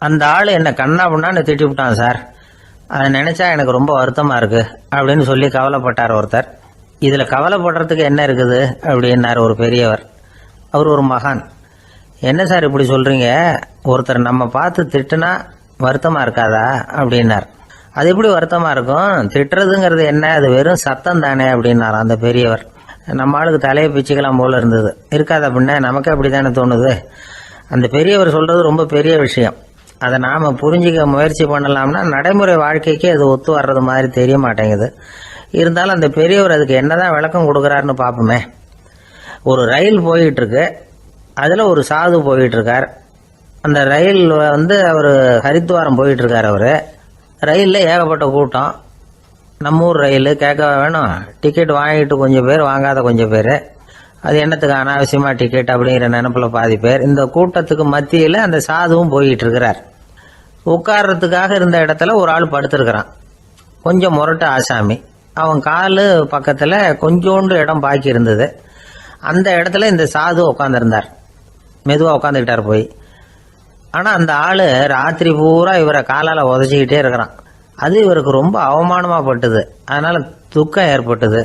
அந்த ஆள் என்ன கண்ணா பண்ணான்னு திட்டி விட்டான் சார். அதை நினைச்சா எனக்கு ரொம்ப வருத்தமா இருக்கு அப்படின்னு சொல்லி கவலைப்பட்டார் ஒருத்தர். இதுல கவலைப்படுறதுக்கு என்ன இருக்குது அப்படின்னாரு ஒரு பெரியவர். அவர் ஒரு மகான். என்ன சார் இப்படி சொல்றீங்க, ஒருத்தர் நம்ம பார்த்து திட்டுனா வருத்தமா இருக்காதா அப்படின்னார். அது எப்படி வருத்தமா இருக்கும், திட்டுறதுங்கிறது என்ன, அது வெறும் சத்தம் தானே அப்படின்னார் அந்த பெரியவர். நம்ம ஆளுக்கு தலையை பிச்சுக்கலாம் போல இருந்தது. இருக்காது அப்படின்னா நமக்கு அப்படித்தானே தோணுது. அந்த பெரியவர் சொல்றது ரொம்ப பெரிய விஷயம். அதை நாம புரிஞ்சிக்க முயற்சி பண்ணலாம்னா நடைமுறை வாழ்க்கைக்கு அது ஒத்து வர்றது மாதிரி தெரிய மாட்டேங்குது. இருந்தாலும் அந்த பெரியவர் அதுக்கு என்னதான் விளக்கம் கொடுக்குறாருன்னு பார்ப்போமே. ஒரு ரயில் போயிட்டு இருக்கு, அதுல ஒரு சாது போயிட்டு இருக்கார். அந்த ரயில் அவர் ஹரித்வாரம் போயிட்டு இருக்கார். அவரு ரயில்ல ஏகப்பட்ட கூட்டம். நம்ம ஊர் ரயில் கேட்க வேணும், டிக்கெட் வாங்கிட்டு கொஞ்சம் பேர், வாங்காத கொஞ்சம் பேர். அது என்னத்துக்கு அனாவசியமா டிக்கெட் அப்படிங்கிற நினைப்புல பாதி பேர். இந்த கூட்டத்துக்கு மத்தியில அந்த சாதுவும் போயிட்டு இருக்கிறார். உட்கார்றதுக்காக இருந்த இடத்துல ஒரு ஆள் படுத்திருக்கிறான். கொஞ்சம் முரட்டு ஆசாமி. அவன் காலு பக்கத்துல கொஞ்சோண்டு இடம் பாக்கி இருந்தது. அந்த இடத்துல இந்த சாது உட்காந்துருந்தார். மெதுவா உட்காந்துக்கிட்டார் போய். ஆனா அந்த ஆளு ராத்திரி பூரா இவரை காலால உதச்சிக்கிட்டே இருக்கிறான். அது இவருக்கு ரொம்ப அவமானமா பட்டது. அதனால துக்கம் ஏற்பட்டது.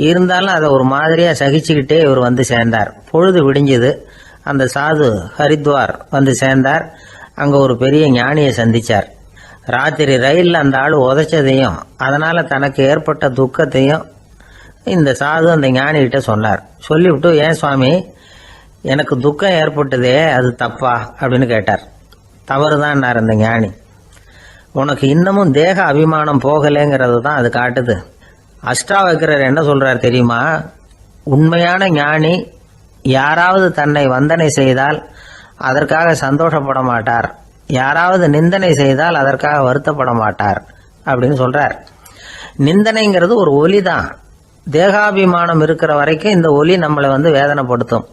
இருந்தாலும் அதை ஒரு மாதிரியா சகிச்சுக்கிட்டே இவர் வந்து சேர்ந்தார். பொழுது விடிஞ்சது. அந்த சாது ஹரித்வார் வந்து சேர்ந்தார். அங்க ஒரு பெரிய ஞானியை சந்திச்சார். ராத்திரி ரயில்ல அந்த ஆளு உதைச்சதையும் அதனால தனக்கு ஏற்பட்ட துக்கத்தையும் இந்த சாது அந்த ஞானி கிட்ட சொன்னார். சொல்லிவிட்டு, ஏன் சுவாமி, எனக்கு துக்கம் ஏற்பட்டதே அது தப்பா அப்படின்னு கேட்டார். தவறுதான் அந்த ஞானி. உனக்கு இன்னமும் தேக அபிமானம் போகலைங்கிறது தான் அது காட்டுது. அஷ்டாவக்ரர் என்ன சொல்றார் தெரியுமா, உண்மையான ஞானி யாராவது தன்னை வந்தனை செய்தால் அதற்காக சந்தோஷப்பட மாட்டார், யாராவது நிந்தனை செய்தால் அதற்காக வருத்தப்பட மாட்டார் அப்படின்னு சொல்றார். நிந்தனைங்கிறது ஒரு ஒலி தான். தேகாபிமானம் இருக்கிற வரைக்கும் இந்த ஒலி நம்மளை வேதனைப்படுத்தும்.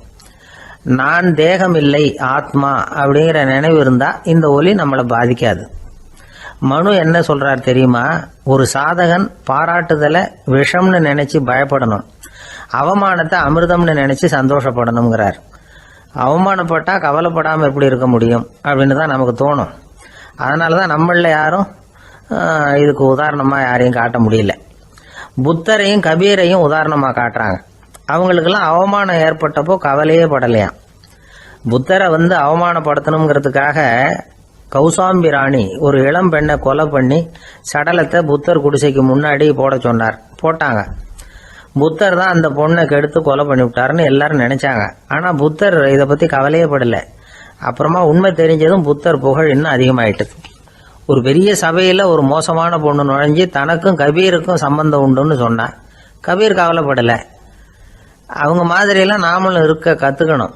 நான் தேகம் இல்லை, ஆத்மா அப்படிங்கிற நினைவு இருந்தா இந்த ஒலி நம்மளை பாதிக்காது. மனு என்ன சொல்றார் தெரியுமா, ஒரு சாதகன் பாராட்டுதலை விஷம்னு நினைச்சு பயப்படணும், அவமானத்தை அமிர்தம்னு நினைச்சு சந்தோஷப்படணுங்கிறார். அவமானப்பட்டா கவலைப்படாம எப்படி இருக்க முடியும் அப்படின்னு தான் நமக்கு தோணும். அதனாலதான் நம்மள யாரும் இதுக்கு உதாரணமா யாரையும் காட்ட முடியல. புத்தரையும் கபீரையும் உதாரணமா காட்டுறாங்க. அவங்களுக்கெல்லாம் அவமானம் ஏற்பட்டப்போ கவலையே படலையாம். புத்தரை அவமானப்படுத்தணுங்கிறதுக்காக கௌசாம்பி ராணி ஒரு இளம் பெண்ணை கொலை பண்ணி சடலத்தை புத்தர் குடிசைக்கு முன்னாடி போட சொன்னார். போட்டாங்க. புத்தர் தான் அந்த பொண்ணை கெடுத்து கொலை பண்ணி விட்டாருன்னு எல்லாரும் நினைச்சாங்க. ஆனா புத்தர் இதை பத்தி கவலையே படல. அப்புறமா உண்மை தெரிஞ்சதும் புத்தர் புகழ் இன்னும் அதிகமாயிட்டது. ஒரு பெரிய சபையில ஒரு மோசமான பொண்ணு நுழைஞ்சு தனக்கும் கபீருக்கும் சம்பந்தம் உண்டுன்னு சொன்னா கபீர் கவலைப்படல. அவங்க மாதிரியெல்லாம் நாமளும் இருக்க கத்துக்கணும்.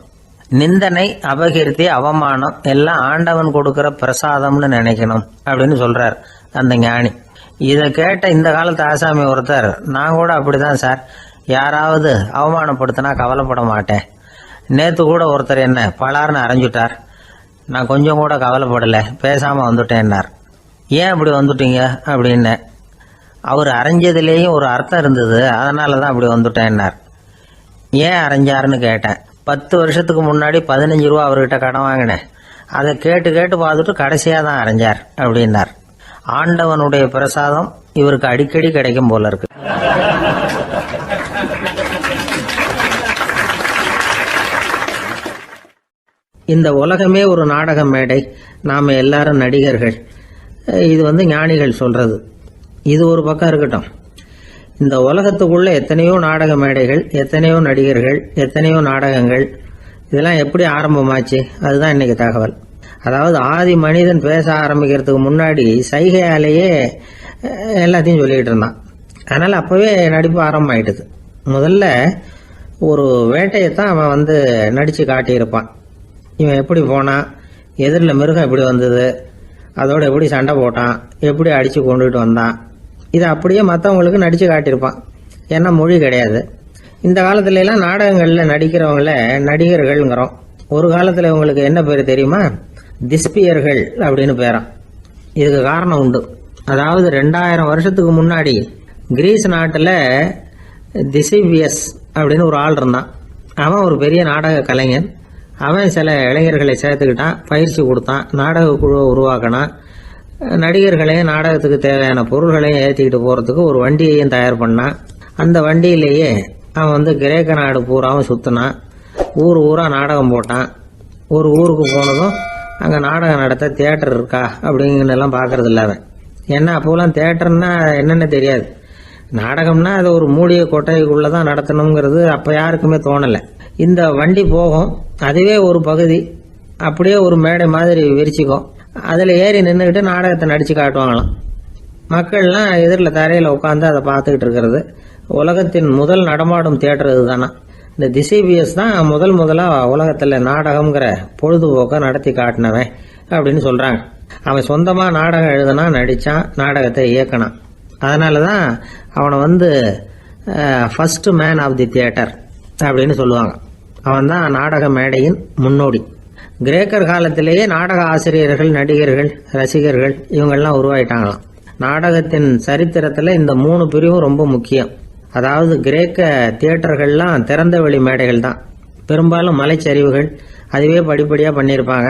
நிந்தனை, அபகீர்த்தி, அவமானம் எல்லாம் ஆண்டவன் கொடுக்கிற பிரசாதம்னு நினைக்கணும் அப்படின்னு சொல்றார் அந்த ஞானி. இதை கேட்ட இந்த காலத்து ஆசாமி ஒருத்தர், நான் கூட அப்படிதான் சார், யாராவது அவமானப்படுத்தினா கவலைப்பட மாட்டேன். நேத்து கூட ஒருத்தர் என்ன பலார்னு அரைஞ்சுட்டார், நான் கொஞ்சம் கூட கவலைப்படல, பேசாம வந்துட்டேன்னார். ஏன் அப்படி வந்துட்டீங்க அப்படின்னு. அவர் அரைஞ்சதுலேயும் ஒரு அர்த்தம் இருந்தது, அதனாலதான் அப்படி வந்துட்டேன்னார். ஏன் அரைஞ்சாருன்னு கேட்டேன். 10 வருஷத்துக்கு முன்னாடி 15 ரூபா அவர்கிட்ட கடன் வாங்கினேன், அதை கேட்டு கேட்டு பார்த்துட்டு கடைசியா தான் அரைஞ்சார் அப்படின்னார். ஆண்டவனுடைய பிரசாதம் இவருக்கு அடிக்கடி கிடைக்கும் போல இருக்கு. இந்த உலகமே ஒரு நாடக மேடை, நாம எல்லாரும் நடிகர்கள். இது ஞானிகள் சொல்றது. இது ஒரு பக்கம் இருக்கட்டும். இந்த உலகத்துக்குள்ள எத்தனையோ நாடக மேடைகள், எத்தனையோ நடிகர்கள், எத்தனையோ நாடகங்கள், இதெல்லாம் எப்படி ஆரம்பமாச்சு, அதுதான் இன்னைக்கு தகவல். அதாவது ஆதி மனிதன் பேச ஆரம்பிக்கிறதுக்கு முன்னாடி சைகையாலேயே எல்லாத்தையும் சொல்லிக்கிட்டு இருந்தான். அதனால அப்பவே நடிப்பு ஆரம்பமாயிட்டுது. முதல்ல ஒரு வேட்டையத்தான் அவன் நடிச்சு காட்டியிருப்பான். இவன் எப்படி போனான், எதிரில் மிருகம் எப்படி வந்தது, அதோட எப்படி சண்டை போட்டான், எப்படி அடிச்சு கொண்டுகிட்டு வந்தான், இதை அப்படியே மற்றவங்களுக்கு நடிச்சு காட்டியிருப்பான். ஏன்னா மொழி கிடையாது. இந்த காலத்துல எல்லாம் நாடகங்கள்ல நடிக்கிறவங்கள நடிகர்கள்ங்கிறோம். ஒரு காலத்துல இவங்களுக்கு என்ன பேரு தெரியுமா, திஸ்பியர்கள் அப்படின்னு பேராம். இதுக்கு காரணம் உண்டு. அதாவது 2000 வருஷத்துக்கு முன்னாடி கிரீஸ் நாட்டுல திசிவியஸ் அப்படின்னு ஒரு ஆள் இருந்தான். அவன் ஒரு பெரிய நாடக கலைஞன். அவன் சில இளைஞர்களை சேர்த்துக்கிட்டான், பயிற்சி கொடுத்தான், நாடக குழுவை உருவாக்கினான், நடிகர்களையும் நாடகத்துக்கு தேவையான பொருள்களையும் ஏற்றிக்கிட்டு போகிறதுக்கு ஒரு வண்டியையும் தயார் பண்ணான். அந்த வண்டியிலேயே அவன் கிரேக்க நாடு பூராவும் சுற்றினான், ஊர் ஊரா நாடகம் போட்டான். ஒரு ஊருக்கு போனதும் அங்கே நாடகம் நடத்த தியேட்டர் இருக்கா அப்படிங்கன்னெல்லாம் பார்க்கறது இல்லை அவன். ஏன்னா அப்போலாம் தியேட்டர்னா என்னென்ன தெரியாது. நாடகம்னா அது ஒரு மூடிய கொட்டைக்குள்ளே தான் நடத்தணுங்கிறது அப்போ யாருக்குமே தோணலை. இந்த வண்டி போகும், அதுவே ஒரு பகுதி அப்படியே ஒரு மேடை மாதிரி விரிச்சிக்கும், அதில் ஏறி நின்றுக்கிட்டு நாடகத்தை நடித்து காட்டுவாங்களாம். மக்கள்லாம் எதிரில் தரையில் உட்காந்து அதை பார்த்துக்கிட்டு இருக்கிறது. உலகத்தின் முதல் நடமாடும் தியேட்டர் இதுதானா. இந்த திசைபிஎஸ் தான் முதலாக உலகத்தில் நாடகம்ங்கிற பொழுதுபோக்கை நடத்தி காட்டினவன் அப்படின்னு சொல்கிறாங்க. அவன் சொந்தமாக நாடகம் எழுதுனா, நடித்தான், நாடகத்தை இயக்கினான். அதனால தான் அவனை first man of the theatre அப்படின்னு சொல்லுவாங்க. அவன் தான் நாடக மேடையின் முன்னோடி. கிரேக்கர் காலத்திலேயே நாடக ஆசிரியர்கள், நடிகர்கள், ரசிகர்கள் இவங்கெல்லாம் உருவாயிட்டாங்களாம். நாடகத்தின் சரித்திரத்தில் இந்த 3 பிரிவும் ரொம்ப முக்கியம். அதாவது கிரேக்க தியேட்டர்கள்லாம் திறந்த வெளி மேடைகள் தான், பெரும்பாலும் மலைச்சரிவுகள், அதுவே படிப்படியாக பண்ணியிருப்பாங்க.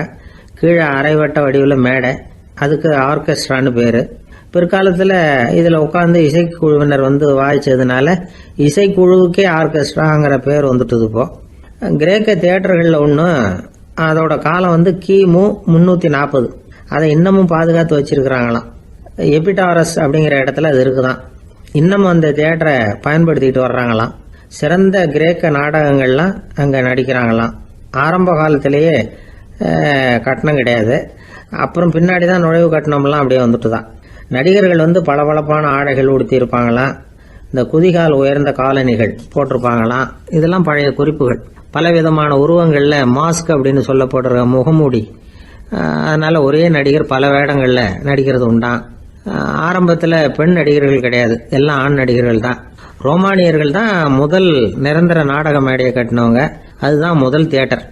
கீழே அரைவட்ட வடிவில் மேடை, அதுக்கு ஆர்கெஸ்ட்ரான்னு பேர். பிற்காலத்தில் இதில் உட்காந்து இசைக்குழுவினர் வாய்ச்சதுனால இசைக்குழுவுக்கே ஆர்கெஸ்ட்ராங்கிற பேர் வந்துட்டுது. இப்போ கிரேக்க தியேட்டர்களில் ஒன்று, அதோட காலம் கிமு 340. அதை இன்னமும் பாதுகாத்து வச்சிருக்கிறாங்களாம். எபிடாரஸ் அப்படிங்கிற இடத்துல அது இருக்குதான். இன்னமும் அந்த தியேட்டரை பயன்படுத்திக்கிட்டு வர்றாங்களாம். சிறந்த கிரேக்க நாடகங்கள்லாம் அங்கே நடிக்கிறாங்களாம். ஆரம்ப காலத்திலேயே கட்டணம் கிடையாது, அப்புறம் பின்னாடி தான் நுழைவு கட்டணம்லாம் அப்படியே வந்துட்டு தான். நடிகர்கள் பளபளப்பான ஆடைகள் உடுத்தி இருப்பாங்களாம், இந்த குதிகால் உயர்ந்த காலணிகள் போட்டிருப்பாங்களாம். இதெல்லாம் பழைய குறிப்புகள். பலவிதமான உருவங்களில் மாஸ்க் அப்படின்னு சொல்லப்படுற முகமூடி, அதனால ஒரே நடிகர் பல வேடங்களில் நடிக்கிறது உண்டான். ஆரம்பத்தில் பெண் நடிகர்கள் கிடையாது, எல்லாம் ஆண் நடிகர்கள் தான். ரோமானியர்கள் தான் முதல் நிரந்தர நாடக மேடையை கட்டினவங்க, அதுதான் முதல் தியேட்டர்.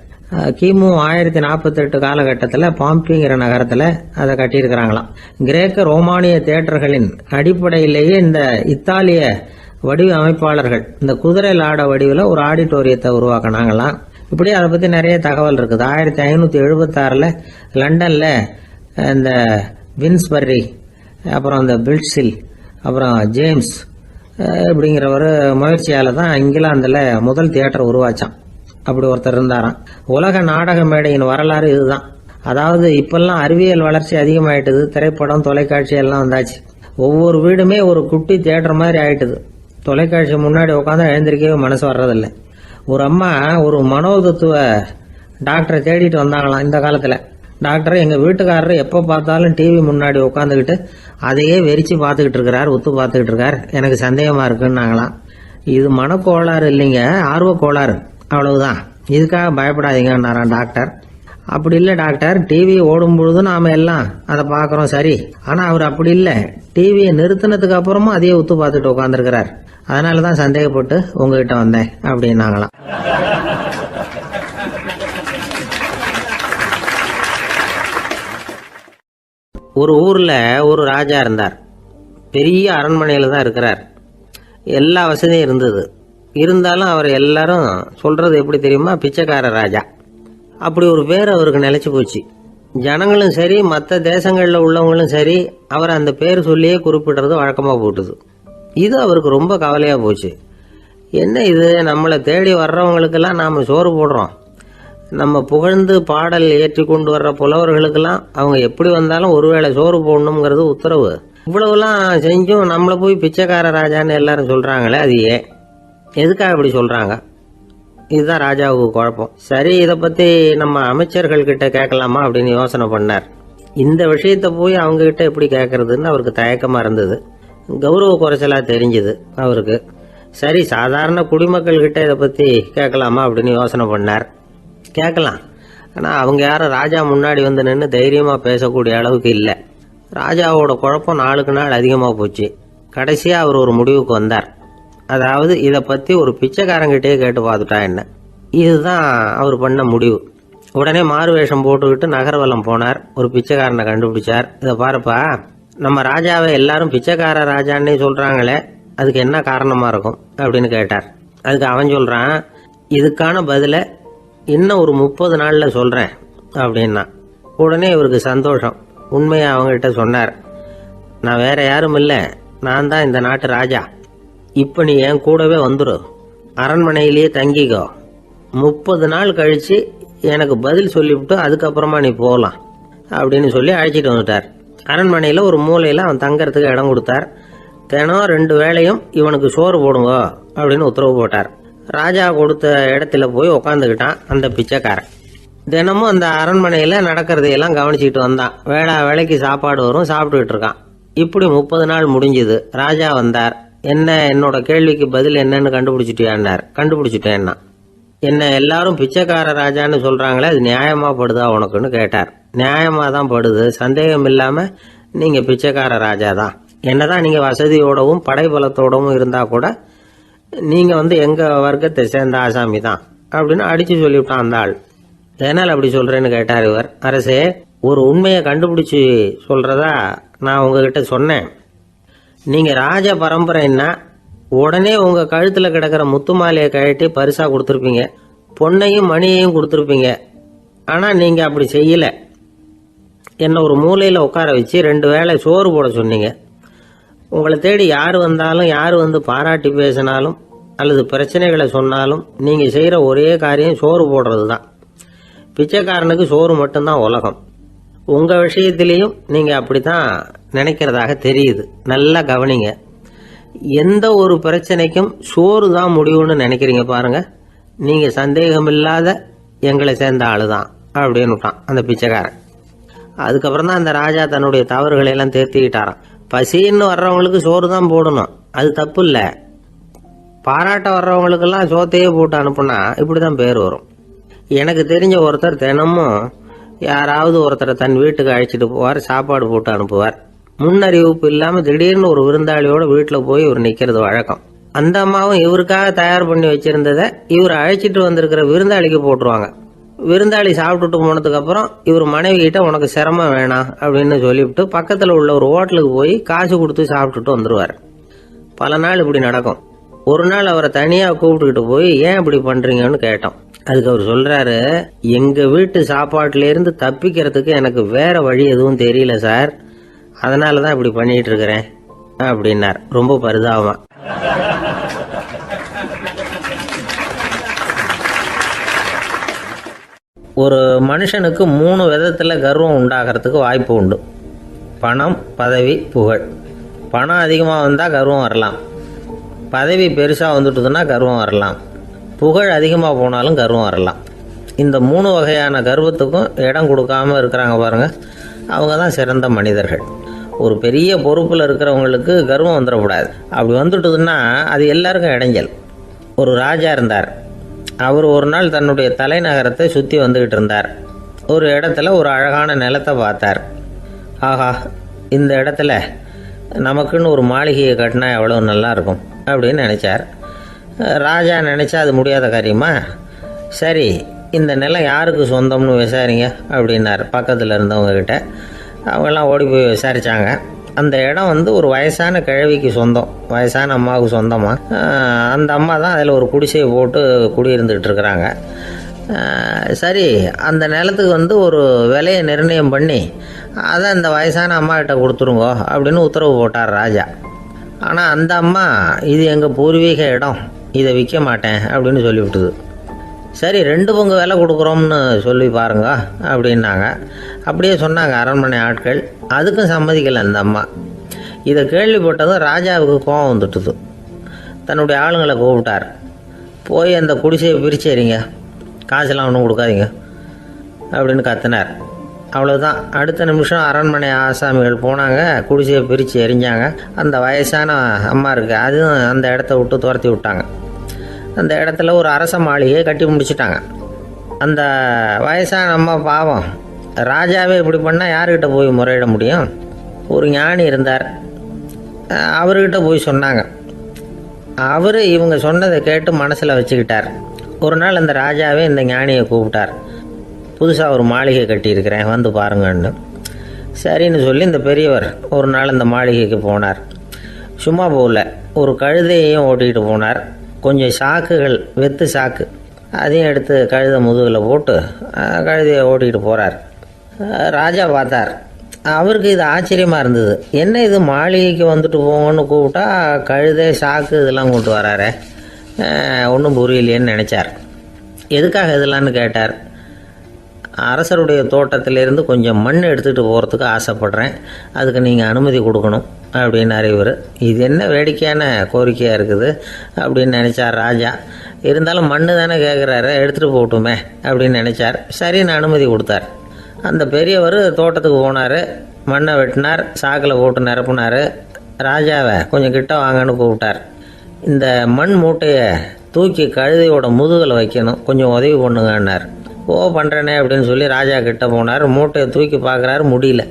கிமு 1048 காலகட்டத்தில் பாம்பிங்கிற நகரத்தில் அதை கட்டியிருக்கிறாங்களாம். கிரேக்க ரோமானிய தியேட்டர்களின் அடிப்படையிலேயே இந்த இத்தாலிய வடிவ அமைப்பாளர்கள் இந்த குதிரை லாட வடிவில் ஒரு ஆடிட்டோரியத்தை உருவாக்கினாங்களாம். இப்படி அதை பற்றி நிறைய தகவல் இருக்குது. 1576 லண்டனில் இந்த வின்ஸ்பர்ரி, அப்புறம் இந்த பில்ட்ஸில், அப்புறம் ஜேம்ஸ் இப்படிங்கிறவர் முயற்சியால் தான் இங்கிலாந்தில் முதல் தியேட்டர் உருவாச்சான். அப்படி ஒருத்தர் இருந்தாராம். உலக நாடக மேடையின் வரலாறு இதுதான். அதாவது இப்பெல்லாம் அறிவியல் வளர்ச்சி அதிகமாயிட்டுது, திரைப்படம், தொலைக்காட்சி எல்லாம் வந்தாச்சு. ஒவ்வொரு வீடுமே ஒரு குட்டி தியேட்டர் மாதிரி ஆயிட்டுது. தொலைக்காட்சி முன்னாடி உட்காந்து எழுந்திருக்கவே மனசு வர்றதில்லை. ஒரு அம்மா ஒரு மனோதத்துவ டாக்டரை தேடிட்டு வந்தாங்களாம் இந்த காலத்தில். டாக்டர், எங்கள் வீட்டுக்காரர் எப்போ பார்த்தாலும் டிவி முன்னாடி உட்காந்துக்கிட்டு அதையே வெறிச்சு பார்த்துக்கிட்டு இருக்கிறார், உத்து பார்த்துக்கிட்டு இருக்கார், எனக்கு சந்தேகமாக இருக்குன்னாங்களாம். இது மனக்கோளாறு இல்லைங்க, ஆர்வ கோளாறு, அவ்வளவுதான், இதுக்காக பயப்படாதீங்கன்னாரான் டாக்டர். அப்படி இல்லை டாக்டர், டிவி ஓடும் பொழுது நாம எல்லாம் அதை பார்க்குறோம் சரி, ஆனால் அவர் அப்படி இல்லை, டிவியை நிறுத்தினதுக்கு அப்புறமும் அதையே உத்து பார்த்துட்டு உட்காந்துருக்கிறார், அதனால தான் சந்தேகப்பட்டு உங்ககிட்ட வந்தேன் அப்படின்னாங்களாம். ஒரு ஊரில் ஒரு ராஜா இருந்தார். பெரிய அரண்மனையில் தான் இருக்கிறார். எல்லா வசதியும் இருந்தது. இருந்தாலும் அவர் எல்லாரும் சொல்கிறது எப்படி தெரியுமா, பிச்சைக்கார ராஜா. அப்படி ஒரு பேர் அவருக்கு நிலைச்சி போச்சு. ஜனங்களும் சரி, மற்ற தேசங்களில் உள்ளவங்களும் சரி, அவர் அந்த பேர் சொல்லியே குறிப்பிடுறது வழக்கமாக போட்டுது. இது அவருக்கு ரொம்ப கவலையாக போச்சு. என்ன இது, நம்மளை தேடி வர்றவங்களுக்கெல்லாம் நாம் சோறு போடுறோம், நம்ம புகழ்ந்து பாடல் ஏற்றி கொண்டு வர்ற புலவர்களுக்கெல்லாம் அவங்க எப்படி வந்தாலும் ஒருவேளை சோறு போடணுங்கிறது உத்தரவு. இவ்வளவுலாம் செஞ்சும் நம்மளை போய் பிச்சைக்கார ராஜான்னு எல்லாரும் சொல்கிறாங்களே, அது ஏன், எதுக்காக இப்படி சொல்கிறாங்க? இதுதான் ராஜாவுக்கு குழப்பம். சரி, இதை பற்றி நம்ம அமைச்சர்கள்கிட்ட கேட்கலாமா அப்படின்னு யோசனை பண்ணார். இந்த விஷயத்தை போய் அவங்ககிட்ட எப்படி கேட்கறதுன்னு அவருக்கு தயக்கமாக இருந்தது. கௌரவ குறைச்சலாக தெரிஞ்சுது அவருக்கு. சரி, சாதாரண குடிமக்கள்கிட்ட இதை பற்றி கேட்கலாமா அப்படின்னு யோசனை பண்ணார். கேட்கலாம், ஆனால் அவங்க யாரும் ராஜா முன்னாடி வந்து நின்று தைரியமாக பேசக்கூடிய அளவுக்கு இல்லை. ராஜாவோட குழப்பம் நாளுக்கு நாள் அதிகமாக போச்சு. கடைசியாக அவர் ஒரு முடிவுக்கு வந்தார். அதாவது இதை பற்றி ஒரு பிச்சைக்காரங்கிட்டே கேட்டு பார்த்துட்டா என்ன, இதுதான் அவர் பண்ண முடிவு. உடனே மாறு வேஷம் போட்டுக்கிட்டு நகர்வலம் போனார். ஒரு பிச்சைக்காரனை கண்டுபிடிச்சார். இதை பாருப்பா, நம்ம ராஜாவை எல்லாரும் பிச்சைக்கார ராஜான்னே சொல்கிறாங்களே, அதுக்கு என்ன காரணமாக இருக்கும் அப்படின்னு கேட்டார். அதுக்கு அவன் சொல்கிறான், இதுக்கான பதிலை இன்னும் ஒரு 30 நாளில் சொல்கிறேன் அப்படின்னா. உடனே இவருக்கு சந்தோஷம். உண்மையை அவங்ககிட்ட சொன்னார். நான் வேற யாரும் இல்லை, நான் தான் இந்த நாட்டு ராஜா. இப்போ நீ என் கூடவே வந்துடு, அரண்மனையிலேயே தங்கிக்கோ. 30 நாள் கழித்து எனக்கு பதில் சொல்லிவிட்டு அதுக்கப்புறமா நீ போகலாம் அப்படின்னு சொல்லி அழைச்சிட்டு வந்துட்டார். அரண்மனையில் ஒரு மூலையில் அவன் தங்கறதுக்கு இடம் கொடுத்தார். தினம் 2 வேளையும் இவனுக்கு சோறு போடுங்க அப்படின்னு உத்தரவு போட்டார். ராஜா கொடுத்த இடத்துல போய் உக்காந்துக்கிட்டான் அந்த பிச்சைக்காரன். தினமும் அந்த அரண்மனையில் நடக்கிறதையெல்லாம் கவனிச்சிட்டு வந்தான். வேளைக்கு சாப்பாடு வரும், சாப்பிட்டுக்கிட்டு இருக்கான். இப்படி 30 நாள் முடிஞ்சுது. ராஜா வந்தார். என்ன, என்னோட கேள்விக்கு பதில் என்னன்னு கண்டுபிடிச்சிட்டியான்னார். கண்டுபிடிச்சிட்டேன்னா. என்ன எல்லாரும் பிச்சைக்கார ராஜான்னு சொல்றாங்களே, அது நியாயமா படுதா உனக்குன்னு கேட்டார். நியாயமா தான் படுது, சந்தேகம் இல்லாம நீங்க பிச்சைக்கார ராஜா தான். என்னதான் நீங்க வசதியோடவும் படைபலத்தோடவும் இருந்தா கூட நீங்க எங்க வர்க்கத்தை சேர்ந்த ஆசாமி தான் அப்படின்னு அடிச்சு சொல்லிவிட்டான் அந்த ஆள். என்னால் அப்படி சொல்றேன்னு கேட்டார் இவர். அரசே, ஒரு உண்மையை கண்டுபிடிச்சு சொல்றதா நான் உங்ககிட்ட சொன்னேன். நீங்க ராஜ பரம்பரைன்னா உடனே உங்க கழுத்துல கிடக்கிற முத்து மாலையை கழட்டி பரிசா கொடுத்துருப்பீங்க, பொன்னையும் மணியையும் கொடுத்துருப்பீங்க. ஆனா நீங்க அப்படி செய்யல. என்ன ஒரு மூலையில உட்கார வச்சு 2 வேளை சோறு போட சொன்னீங்க. உங்களை தேடி யார் வந்தாலும், யார் பாராட்டி பேசினாலும் அல்லது பிரச்சனைகளை சொன்னாலும் நீங்க செய்யற ஒரே காரியம் சோறு போடுறது தான். பிச்சைக்காரனுக்கு சோறு மட்டும்தான் உலகம். உங்க விஷயத்திலையும் நீங்க அப்படித்தான் நினைக்கிறதாக தெரியுது. நல்லா கவனிங்க. எந்த ஒரு பிரச்சனைக்கும் சோறு தான் முடிவுன்னு நினைக்கிறீங்க பாருங்க. நீங்க சந்தேகமில்லாத எங்களை சேர்ந்த ஆளுதான் அப்படின்னு விட்டான் அந்த பிச்சைக்காரன். அதுக்கப்புறம் தான் அந்த ராஜா தன்னுடைய தவறுகளை எல்லாம் தேர்த்திக்கிட்டாராம். பசின்னு வர்றவங்களுக்கு சோறு தான் போடணும், அது தப்பு இல்லை. பாராட்ட வர்றவங்களுக்கெல்லாம் சோத்தையே போட்டு அனுப்புனா இப்படிதான் பேர் வரும். எனக்கு தெரிஞ்ச ஒருத்தர் தினமும் யாராவது ஒருத்தரை தன் வீட்டுக்கு அழைச்சிட்டு போவார், சாப்பாடு போட்டு அனுப்புவார். முன்னறிவிப்பு இல்லாம திடீர்னு ஒரு விருந்தாளியோட வீட்டில் போய் இவர் நிக்கிறது வழக்கம். அந்த அம்மாவும் இவருக்காக தயார் பண்ணி வச்சிருந்ததை இவர் அழைச்சிட்டு வந்திருக்கிற விருந்தாளிக்கு போட்டுருவாங்க. விருந்தாளி சாப்பிட்டுட்டு போனதுக்கு அப்புறம் இவர் மனைவி கிட்ட உனக்கு சிரமம் வேணாம் அப்படின்னு சொல்லிவிட்டு பக்கத்துல உள்ள ஒரு ஹோட்டலுக்கு போய் காசு கொடுத்து சாப்பிட்டுட்டு வந்துருவார். பல நாள் இப்படி நடக்கும். ஒரு நாள் அவரை தனியா கூப்பிட்டுக்கிட்டு போய் ஏன் இப்படி பண்றீங்கன்னு கேட்டோம். அதுக்கு அவர் சொல்றாரு, எங்க வீட்டு சாப்பாட்டுல இருந்து தப்பிக்கிறதுக்கு எனக்கு வேற வழி எதுவும் தெரியல சார், அதனாலதான் இப்படி பண்ணிட்டு இருக்கிறேன் அப்படின்னார் ரொம்ப பரிதாபமா. ஒரு மனுஷனுக்கு 3 விதத்துல கர்வம் உண்டாகிறதுக்கு வாய்ப்பு உண்டு. பணம், பதவி, புகழ். பணம் அதிகமாக வந்தால் கர்வம் வரலாம், பதவி பெருசாக வந்துட்டுதுன்னா கர்வம் வரலாம், புகழ் அதிகமாக போனாலும் கர்வம் வரலாம். இந்த 3 வகையான கர்வத்துக்கும் இடம் கொடுக்காம இருக்கிறாங்க பாருங்க, அவங்க தான் சிறந்த மனிதர்கள். ஒரு பெரிய பொறுப்பில் இருக்கிறவங்களுக்கு கர்வம் வந்துடக்கூடாது. அப்படி வந்துட்டுதுன்னா அது எல்லாருக்கும் இடைஞ்சல். ஒரு ராஜா இருந்தார். அவர் ஒரு நாள் தன்னுடைய தலைநகரத்தை சுற்றி வந்துக்கிட்டு இருந்தார். ஒரு இடத்துல ஒரு அழகான நிலத்தை பார்த்தார். ஆஹா, இந்த இடத்துல நமக்குன்னு ஒரு மாளிகையை கட்டினா எவ்வளோ நல்லா இருக்கும் அப்படின்னு நினச்சார். ராஜா நினச்சா அது முடியாத காரியமா? சரி, இந்த நிலம் யாருக்கு சொந்தம்னு விசாரிங்க அப்படின்னார் பக்கத்தில் இருந்தவங்கக்கிட்ட. அவங்கெல்லாம் ஓடி போய் விசாரித்தாங்க. அந்த இடம் ஒரு வயசான கிழவிக்கு சொந்தம், வயசான அம்மாவுக்கு சொந்தமாக. அந்த அம்மா தான் அதில் ஒரு குடிசையை போட்டு குடியிருந்துக்கிட்டு இருக்கிறாங்க. சரி, அந்த நிலத்துக்கு ஒரு விலையை நிர்ணயம் பண்ணி அதை அந்த வயசான அம்மாக்கிட்ட கொடுத்துருங்க அப்படின்னு உத்தரவு போட்டார் ராஜா. ஆனால் அந்த அம்மா, இது எங்கள் பூர்வீக இடம், இதை விற்க மாட்டேன் அப்படின்னு சொல்லிவிட்டுது. சரி, 2 பங்கு விலை கொடுக்குறோம்னு சொல்லி பாருங்க அப்படின்னாங்க. அப்படியே சொன்னாங்க அரண்மனை ஆட்கள். அதுக்கும் சம்மதிக்கலை அந்த அம்மா. இதை கேள்விப்பட்டதும் ராஜாவுக்கு கோபம் வந்துட்டுது. தன்னுடைய ஆளுங்களை கூப்பிட்டார். போய் அந்த குடிசையை பிரிச்சேரிங்க, காசெல்லாம் ஒன்றும் கொடுக்காதீங்க அப்படின்னு கத்தினார். அவ்வளோதான். அடுத்த நிமிஷம் அரண்மனை ஆசாமிகள் போனாங்க, குடிசையை பிரித்து எரிஞ்சாங்க. அந்த வயசான அம்மா இருக்கு, அதுவும் அந்த இடத்த விட்டு துரத்தி விட்டாங்க. அந்த இடத்துல ஒரு அரச மாளிகையை கட்டி முடிச்சிட்டாங்க. அந்த வயசான அம்மா பாவம், ராஜாவே இப்படி பண்ணால் யாருக்கிட்ட போய் முறையிட முடியும்? ஒரு ஞானி இருந்தார், அவர்கிட்ட போய் சொன்னாங்க. அவர் இவங்க சொன்னதை கேட்டு மனசில் வச்சுக்கிட்டார். ஒரு நாள் அந்த ராஜாவே இந்த ஞானியை கூப்பிட்டார். புதுசாக ஒரு மாளிகை கட்டியிருக்கிறேன், வந்து பாருங்கன்னு. சரின்னு சொல்லி இந்த பெரியவர் ஒரு நாள் இந்த மாளிகைக்கு போனார். சும்மா போகல, ஒரு கழுதையையும் ஓட்டிகிட்டு போனார். கொஞ்சம் சாக்குகள், வெத்து சாக்கு, அதையும் எடுத்து கழுதை முதுகில் போட்டு கழுதையை ஓட்டிகிட்டு போகிறார். ராஜா பார்த்தார். அவருக்கு இது ஆச்சரியமாக இருந்தது. என்ன இது மாளிகைக்கு வந்துட்டு போங்கன்னு கூப்பிட்டா கழுதை சாக்கு இதெல்லாம் கொண்டு வராரே, ஒன்றும் புரியலையேன்னு நினச்சார். எதுக்காக இதெல்லாம்னு கேட்டார். அரசருடைய தோட்டத்திலேருந்து கொஞ்சம் மண் எடுத்துகிட்டு போகிறதுக்கு ஆசைப்பட்றேன், அதுக்கு நீங்கள் அனுமதி கொடுக்கணும் அப்படின்னாரு இவர். இது என்ன வேடிக்கையான கோரிக்கையாக இருக்குது அப்படின்னு நினச்சார் ராஜா. இருந்தாலும் மண் தானே கேட்குறாரு, எடுத்துகிட்டு போகட்டுமே அப்படின்னு நினச்சார். சரின்னு அனுமதி கொடுத்தார். அந்த பெரியவர் தோட்டத்துக்கு போனார், மண்ணை வெட்டினார், சாக்கில் போட்டு நிரப்புனார். ராஜாவை கொஞ்சம் கிட்ட வாங்கன்னு கூப்பிட்டார். இந்த மண் மூட்டையை தூக்கி கழுதையோட முதுகில் வைக்கணும், கொஞ்சம் உதவி பண்ணுங்கன்னார். பண்ணுறேனே அப்படின்னு சொல்லி ராஜா கிட்ட போனார். மூட்டையை தூக்கி பார்க்குறாரு, முடியல,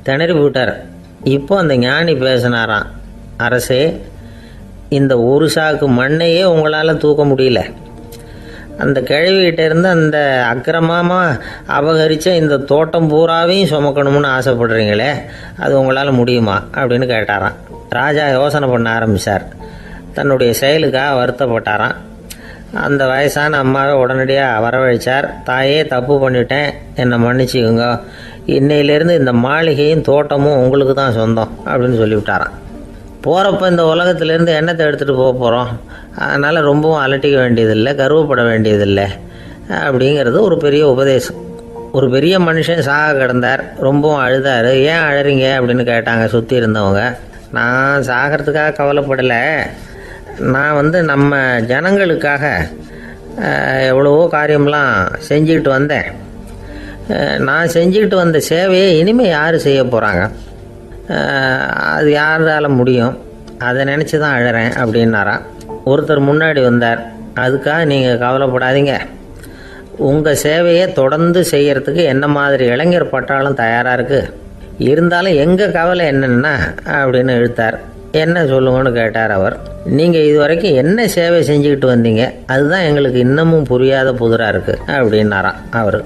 திணறி போயிட்டார். இப்போ அந்த ஞானி பேசினாராம். அரசே, இந்த ஒரு சாக்கு மண்ணையே உங்களால் தூக்க முடியல, அந்த கிழவிகிட்ட இருந்து அந்த அக்கிரமமாக அபகரித்த இந்த தோட்டம் பூராவையும் சுமக்கணும்னு ஆசைப்படுறீங்களே, அது உங்களால் முடியுமா அப்படின்னு கேட்டாராம். ராஜா யோசனை பண்ண ஆரம்பித்தார். தன்னுடைய செயலுக்காக வருத்தப்பட்டாராம். அந்த வயசான அம்மாவை உடனடியாக வரவழைச்சார். தாயே, தப்பு பண்ணிட்டேன், என்னை மன்னிச்சுக்குங்க, இன்னையிலேருந்து இந்த மாளிகையும் தோட்டமும் உங்களுக்கு தான் சொந்தம் அப்படின்னு சொல்லிவிட்டாராம். போகிறப்ப இந்த உலகத்திலேருந்து எண்ணத்தை எடுத்துகிட்டு போக போகிறோம், அதனால் ரொம்பவும் அலட்டிக்க வேண்டியதில்லை, கர்வப்பட வேண்டியதில்லை அப்படிங்கிறது ஒரு பெரிய உபதேசம். ஒரு பெரிய மனுஷன் சாக கிடந்தார், ரொம்பவும் அழுதார். ஏன் அழறீங்க அப்படின்னு கேட்டாங்க சுற்றி இருந்தவங்க. நான் சாகிறதுக்காக கவலைப்படலை, நான் நம்ம ஜனங்களுக்காக எவ்வளவோ காரியம்லாம் செஞ்சுக்கிட்டு வந்தேன். நான் செஞ்சுக்கிட்டு வந்த சேவையை இனிமேல் யார் செய்ய போகிறாங்க, அது யாரால் முடியும், அதை நினச்சி தான் அழறேன் அப்படின்னாராம். ஒருத்தர் முன்னாடி வந்தார். அதுக்காக நீங்கள் கவலைப்படாதீங்க, உங்கள் சேவையை தொடர்ந்து செய்கிறதுக்கு என்ன மாதிரி இளைஞர் பட்டாலும் தயாராக இருக்குது, இருந்தாலும் எங்கள் கவலை என்னென்னா அப்படின்னு இழுத்தார். என்ன சொல்லுங்கன்னு கேட்டார் அவர். நீங்கள் இது வரைக்கும் என்ன சேவை செஞ்சுக்கிட்டு வந்தீங்க, அதுதான் எங்களுக்கு இன்னமும் புரியாத புதிராக இருக்குது அப்படின்னாராம் அவர்.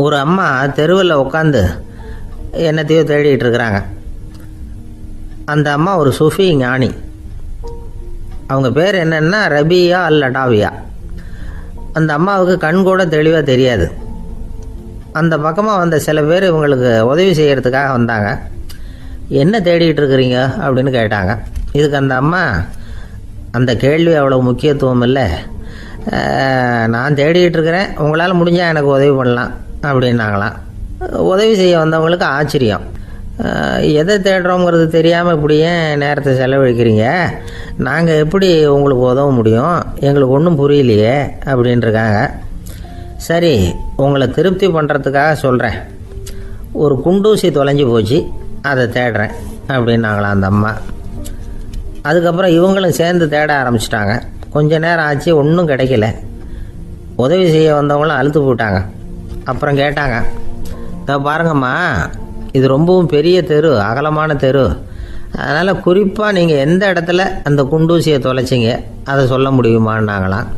ஒரு அம்மா தெருவில் உட்காந்து என்னத்தையோ தேடிட்டு இருக்கிறாங்க. அந்த அம்மா ஒரு சூஃபி ஞானி. அவங்க பேர் என்னன்னா ரபியா அல் அடாவியா. அந்த அம்மாவுக்கு கண் கூட தெளிவாக தெரியாது. அந்த பக்கமாக வந்த சில பேர் இவங்களுக்கு உதவி செய்கிறதுக்காக வந்தாங்க. என்ன தேடிகிட்டு இருக்கிறீங்க அப்படின்னு கேட்டாங்க. இதுக்கு அந்த அம்மா, அந்த கேள்வி அவ்வளோ முக்கியத்துவம் இல்லை, நான் தேடிகிட்டு இருக்கிறேன், உங்களால் முடிஞ்சால் எனக்கு உதவி பண்ணலாம் அப்படின்னாங்களாம். உதவி செய்ய வந்தவங்களுக்கு ஆச்சரியம். எதை தேடுறோங்கிறது தெரியாமல் இப்படி ஏன் நேரத்தை செலவழிக்கிறீங்க, நாங்கள் எப்படி உங்களுக்கு உதவ முடியும், எங்களுக்கு ஒன்றும் புரியலையே அப்படின்ட்டுருக்காங்க. சரி, உங்களை திருப்தி பண்ணுறதுக்காக சொல்கிறேன், ஒரு குண்டூசி தொலைஞ்சி போச்சு, அதை தேடுறேன் அப்படின்னாங்களாம் அந்த அம்மா. அதுக்கப்புறம் இவங்களும் சேர்ந்து தேட ஆரம்பிச்சிட்டாங்க. கொஞ்ச நேரம் ஆச்சு, ஒன்றும் கிடைக்கல. உதவி செய்ய வந்தவங்களும் அழுத்து போட்டாங்க. அப்புறம் கேட்டாங்க, இதை பாருங்கம்மா, இது ரொம்பவும் பெரிய தெரு, அகலமான தெரு, அதனால் குறிப்பாக நீங்கள் எந்த இடத்துல அந்த குண்டூசியை தொலைச்சிங்க அதை சொல்ல முடியுமான்னாங்களாம்.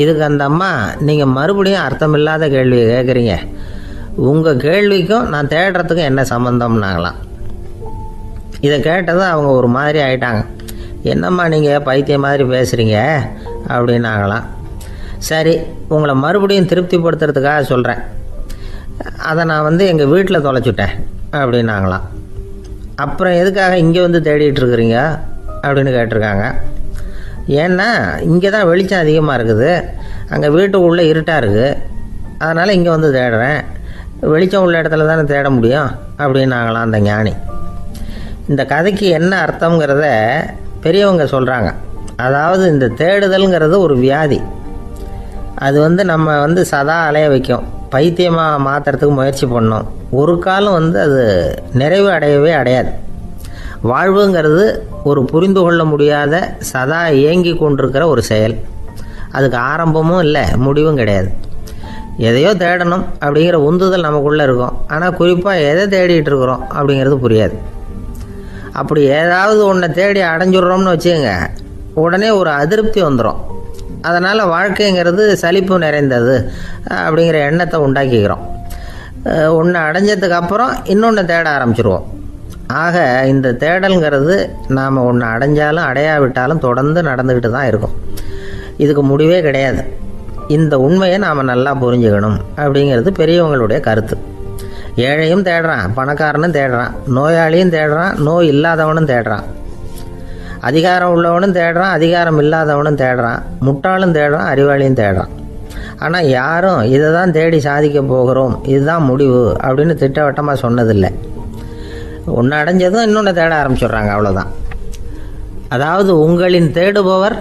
இதுக்கு அந்த அம்மா, நீங்கள் மறுபடியும் அர்த்தமில்லாத கேள்வியை கேட்குறீங்க, உங்கள் கேள்விக்கும் நான் தேடுறதுக்கும் என்ன சம்மந்தம்னாங்களாம். இதை கேட்டதும் அவங்க ஒரு மாதிரி ஆயிட்டாங்க. என்னம்மா நீங்கள் பைத்தியம் மாதிரி பேசுகிறீங்க அப்படின்னாங்களாம். சரி, உங்களை மறுபடியும் திருப்திப்படுத்துறதுக்காக சொல்கிறேன், அதை நான் எங்கள் வீட்டில் தொலைச்சுட்டேன் அப்படின்னாங்களாம். அப்புறம் எதுக்காக இங்கே வந்து தேடிட்டு இருக்கிறீங்க அப்படின்னு கேட்டிருக்காங்க. ஏன்னா இங்கே தான் வெளிச்சம் அதிகமாக இருக்குது, அங்கே வீட்டுக்குள்ளே இருட்டாக இருக்குது, அதனால் இங்கே வந்து தேடுறேன், வெளிச்சம் உள்ள இடத்துல தானே தேட முடியும் அப்படின்னாங்களாம் அந்த ஞானி. இந்த கதைக்கு என்ன அர்த்தங்கிறத பெரியவங்க சொல்கிறாங்க. அதாவது இந்த தேடுதல்ங்கிறது ஒரு வியாதி. அது நம்ம சதா அலைய வைக்கும், பைத்தியமாக மாற்றுறதுக்கு முயற்சி பண்ணோம். ஒரு காலம் அது நிறைவு அடையவே அடையாது. வாழ்வுங்கிறது ஒரு புரிந்து கொள்ள முடியாத சதா இயங்கி கொண்டிருக்கிற ஒரு செயல். அதுக்கு ஆரம்பமும் இல்லை, முடிவும் கிடையாது. எதையோ தேடணும் அப்படிங்கிற உந்துதல் நமக்குள்ளே இருக்கும், ஆனால் குறிப்பாக எதை தேடிட்டு இருக்கிறோம் அப்படிங்கிறது புரியாது. அப்படி ஏதாவது ஒன்றை தேடி அடைஞ்சிடுறோம்னு வச்சுக்கோங்க, உடனே ஒரு அதிருப்தி வந்துடும். அதனால் வாழ்க்கைங்கிறது சலிப்பு நிறைந்தது அப்படிங்கிற எண்ணத்தை உண்டாக்கிக்கிறோம். ஒன்று அடைஞ்சதுக்கு அப்புறம் இன்னொன்று தேட ஆரம்பிச்சிருவோம். ஆக இந்த தேடல்ங்கிறது நாம் ஒன்று அடைஞ்சாலும் அடையாவிட்டாலும் தொடர்ந்து நடந்துக்கிட்டு தான் இருக்கும். இதுக்கு முடிவே கிடையாது. இந்த உண்மையை நாம் நல்லா புரிஞ்சுக்கணும் அப்படிங்கிறது பெரியவங்களுடைய கருத்து. ஏழையும் தேடுறான், பணக்காரனும் தேடுறான், நோயாளியும் தேடுறான், நோய் இல்லாதவனும் தேடுறான், அதிகாரம் உள்ளவனும் தேடுறான், அதிகாரம் இல்லாதவனும் தேடுறான், முட்டாளும் தேடுறான், அறிவாளியும் தேடுறான். ஆனால் யாரும் இதை தான் தேடி சாதிக்க போகிறோம், இதுதான் முடிவு அப்படின்னு திட்டவட்டமாக சொன்னதில்லை. ஒன்று அடைஞ்சதும் இன்னொன்று தேட ஆரம்பிச்சிடுறாங்க, அவ்வளோதான். அதாவது உங்களின் தேடுபவர்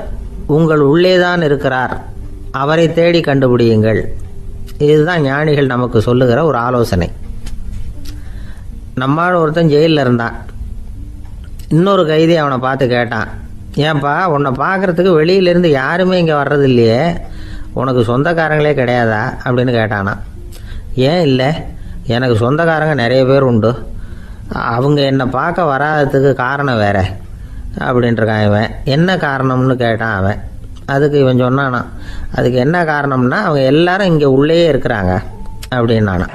உங்கள் உள்ளே தான் இருக்கிறார், அவரை தேடி கண்டுபிடியுங்கள். இதுதான் ஞானிகள் நமக்கு சொல்லுகிற ஒரு ஆலோசனை. நம்மால் ஒருத்தன் ஜெயிலில் இருந்தான். இன்னொரு கைதி அவனை பார்த்து கேட்டான், ஏன்பா உன்னை பார்க்குறதுக்கு வெளியிலேருந்து யாருமே இங்கே வர்றது இல்லையே, உனக்கு சொந்தக்காரங்களே கிடையாதா அப்படின்னு கேட்டானா. ஏன் இல்லை, எனக்கு சொந்தக்காரங்க நிறைய பேர் உண்டு, அவங்க என்னை பார்க்க வராததுக்கு காரணம் வேற அப்படின்ட்டுருக்கான் இவன். என்ன காரணம்னு கேட்டான் அவன். அதுக்கு இவன் சொன்னானா, அதுக்கு என்ன காரணம்னா அவங்க எல்லாரும் இங்கே உள்ளேயே இருக்கிறாங்க அப்படின்னானா.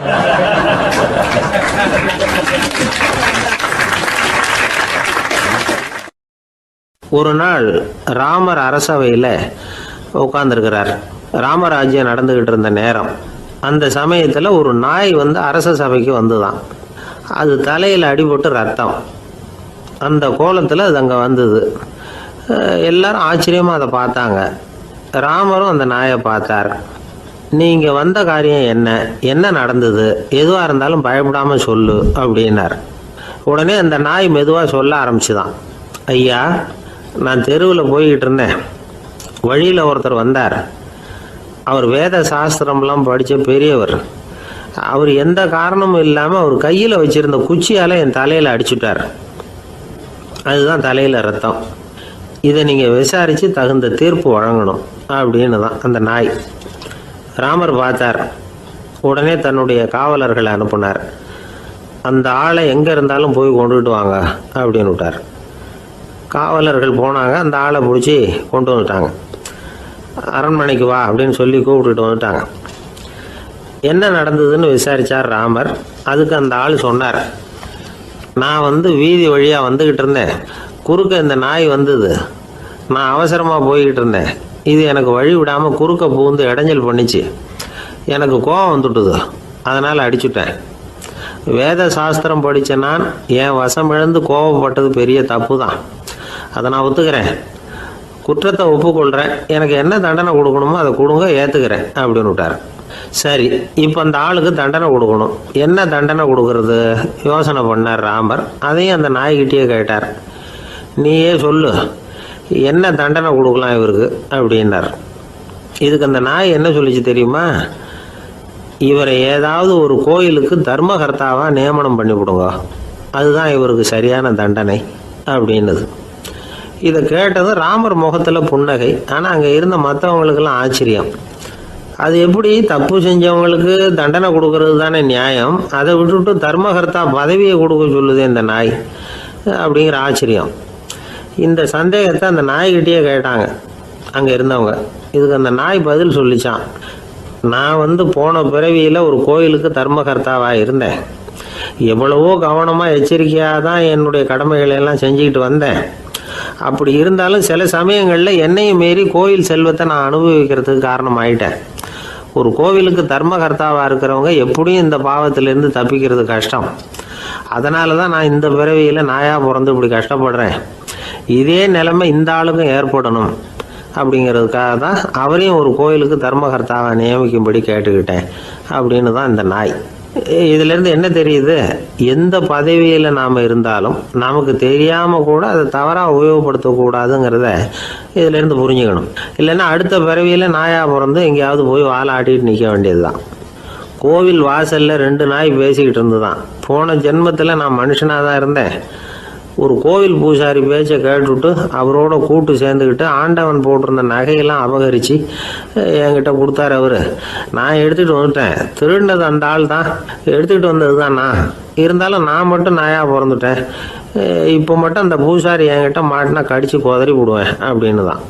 ஒரு நாள் ராமர் அரசவையில் உட்கார்ந்துருக்கிறார். ராமராஜ்யம் நடந்துக்கிட்டு இருந்த நேரம். அந்த சமயத்தில் ஒரு நாய் அரச சபைக்கு வந்துதான். அது தலையில் அடிபட்டு ரத்தம். அந்த கோலத்தில் அது அங்கே வந்தது. எல்லாரும் ஆச்சரியமாக அதை பார்த்தாங்க. ராமரும் அந்த நாயை பார்த்தார். நீங்கள் வந்த காரியம் என்ன, என்ன நடந்தது, எதுவாக இருந்தாலும் பயப்படாமல் சொல்லு அப்படின்னார். உடனே அந்த நாய் மெதுவாக சொல்ல ஆரம்பிச்சுதான். ஐயா, நான் தெருவில் போய்கிட்டு இருந்தேன். வழியில் ஒருத்தர் வந்தார். அவர் வேத சாஸ்திரம்லாம் படித்த பெரியவர். அவர் எந்த காரணமும் இல்லாமல் அவர் கையில் வச்சுருந்த குச்சியால் என் தலையில் அடிச்சுட்டார். அதுதான் தலையில் ரத்தம். இதை நீங்கள் விசாரித்து தகுந்த தீர்ப்பு வழங்கணும் அப்படின்னு தான் அந்த நாய். ராமர் பார்த்தார். உடனே தன்னுடைய காவலர்களை அனுப்புனார். அந்த ஆளை எங்கே இருந்தாலும் போய் கொண்டுகிட்டு வாங்க அப்படின்னு விட்டார். காவலர்கள் போனாங்க. அந்த ஆளை பிடிச்சி கொண்டு வந்துட்டாங்க. அரண்மனைக்கு வா அப்படின்னு சொல்லி கூப்பிட்டுட்டு வந்துட்டாங்க. என்ன நடந்ததுன்னு விசாரித்தார் ராமர். அதுக்கு அந்த ஆள் சொன்னார், நான் வீதி வழியாக வந்துக்கிட்டு இருந்தேன். குறுக்க இந்த நாய் வந்தது. நான் அவசரமாக போய்கிட்டு இருந்தேன். இது எனக்கு வழி விடாமல் குறுக்க பூந்து இடைஞ்சல் பண்ணிச்சு. எனக்கு கோபம் வந்துட்டுது. அதனால் அடிச்சுட்டேன். வேத சாஸ்திரம் படித்த நான் என் வசம் இழந்து கோபப்பட்டது பெரிய தப்பு தான். அதை நான் ஒத்துக்கிறேன். குற்றத்தை ஒப்புக்கொள்கிறேன். எனக்கு என்ன தண்டனை கொடுக்கணுமோ அதை கொடுங்க, ஏற்றுக்கிறேன் அப்படின்னு விட்டார். சரி, இப்போ அந்த ஆளுக்கு தண்டனை கொடுக்கணும். என்ன தண்டனை கொடுக்கறது யோசனை பண்ணார் ராமர். அதையும் அந்த நாய்கிட்டே கேட்டார். நீயே சொல்லு, என்ன தண்டனை கொடுக்கலாம் இவருக்கு அப்படின்னார். இதுக்கு அந்த நாய் என்ன சொல்லிச்சு தெரியுமா? இவரை ஏதாவது ஒரு கோயிலுக்கு தர்மகர்த்தாவாக நியமனம் பண்ணி விடுங்க, அதுதான் இவருக்கு சரியான தண்டனை அப்படின்னுது. இதை கேட்டதும் ராமர் முகத்தில் புன்னகை. ஆனால் அங்கே இருந்த மற்றவங்களுக்கெல்லாம் ஆச்சரியம். அது எப்படி, தப்பு செஞ்சவங்களுக்கு தண்டனை கொடுக்கறது தானே நியாயம், அதை விட்டுவிட்டு தர்மகர்த்தா பதவியை கொடுக்க சொல்லுது இந்த நாய் அப்படிங்கிற ஆச்சரியம். இந்த சந்தேகத்தை அந்த நாய்கிட்டே கேட்டாங்க அங்கே இருந்தவங்க. இதுக்கு அந்த நாய் பதில் சொல்லிச்சான். நான் போன பிறவியில் ஒரு கோயிலுக்கு தர்மகர்த்தாவாக இருந்தேன். எவ்வளவோ கவனமாக எச்சரிக்கையாக தான் என்னுடைய கடமைகளை எல்லாம் செஞ்சுக்கிட்டு வந்தேன். அப்படி இருந்தாலும் சில சமயங்களில் என்னையும் மீறி கோயில் செல்வத்தை நான் அனுபவிக்கிறதுக்கு காரணமாயிட்டேன். ஒரு கோவிலுக்கு தர்மகர்த்தாவாக இருக்கிறவங்க எப்படியும் இந்த பாவத்திலேருந்து தப்பிக்கிறது கஷ்டம். அதனால தான் நான் இந்த பிறவியில் நாயாக பிறந்து இப்படி கஷ்டப்படுறேன். இதே நிலைமை இந்த ஆளுக்கும் ஏற்படணும் அப்படிங்கிறதுக்காக தான் அவரையும் ஒரு கோயிலுக்கு தர்மகர்த்தாவை நியமிக்கும்படி கேட்டுக்கிட்டேன் அப்படின்னு தான் இந்த நாய். இதிலேருந்து என்ன தெரியுது? எந்த பதவியில் நாம் இருந்தாலும் நமக்கு தெரியாமல் கூட அதை தவறாக உபயோகப்படுத்தக்கூடாதுங்கிறத இதிலேருந்து புரிஞ்சுக்கணும். இல்லைன்னா அடுத்த பிறவியில் நாயாக பிறந்து எங்கேயாவது போய் வாழை ஆட்டிட்டு நிற்க வேண்டியது தான். கோவில் வாசலில் 2 நாய் பேசிக்கிட்டு இருந்துதான். போன ஜென்மத்தில் நான் மனுஷனாக தான் இருந்தேன். ஒரு கோவில் பூசாரி பேச்சை கேட்டுவிட்டு அவரோட கூட்டு சேர்ந்துக்கிட்டு ஆண்டவன் போட்டிருந்த நகையெல்லாம் அபகரித்து என்கிட்ட கொடுத்தாரு அவர். நான் எடுத்துகிட்டு வந்துட்டேன். திருடினது அந்த ஆள் தான், எடுத்துக்கிட்டு வந்தது தான் நான். இருந்தாலும் நான் மட்டும் நாயாக பிறந்துட்டேன். இப்போ மட்டும் அந்த பூசாரி என்கிட்ட மாட்டினா கடித்து குதறி விடுவேன் அப்படின்னு தான்.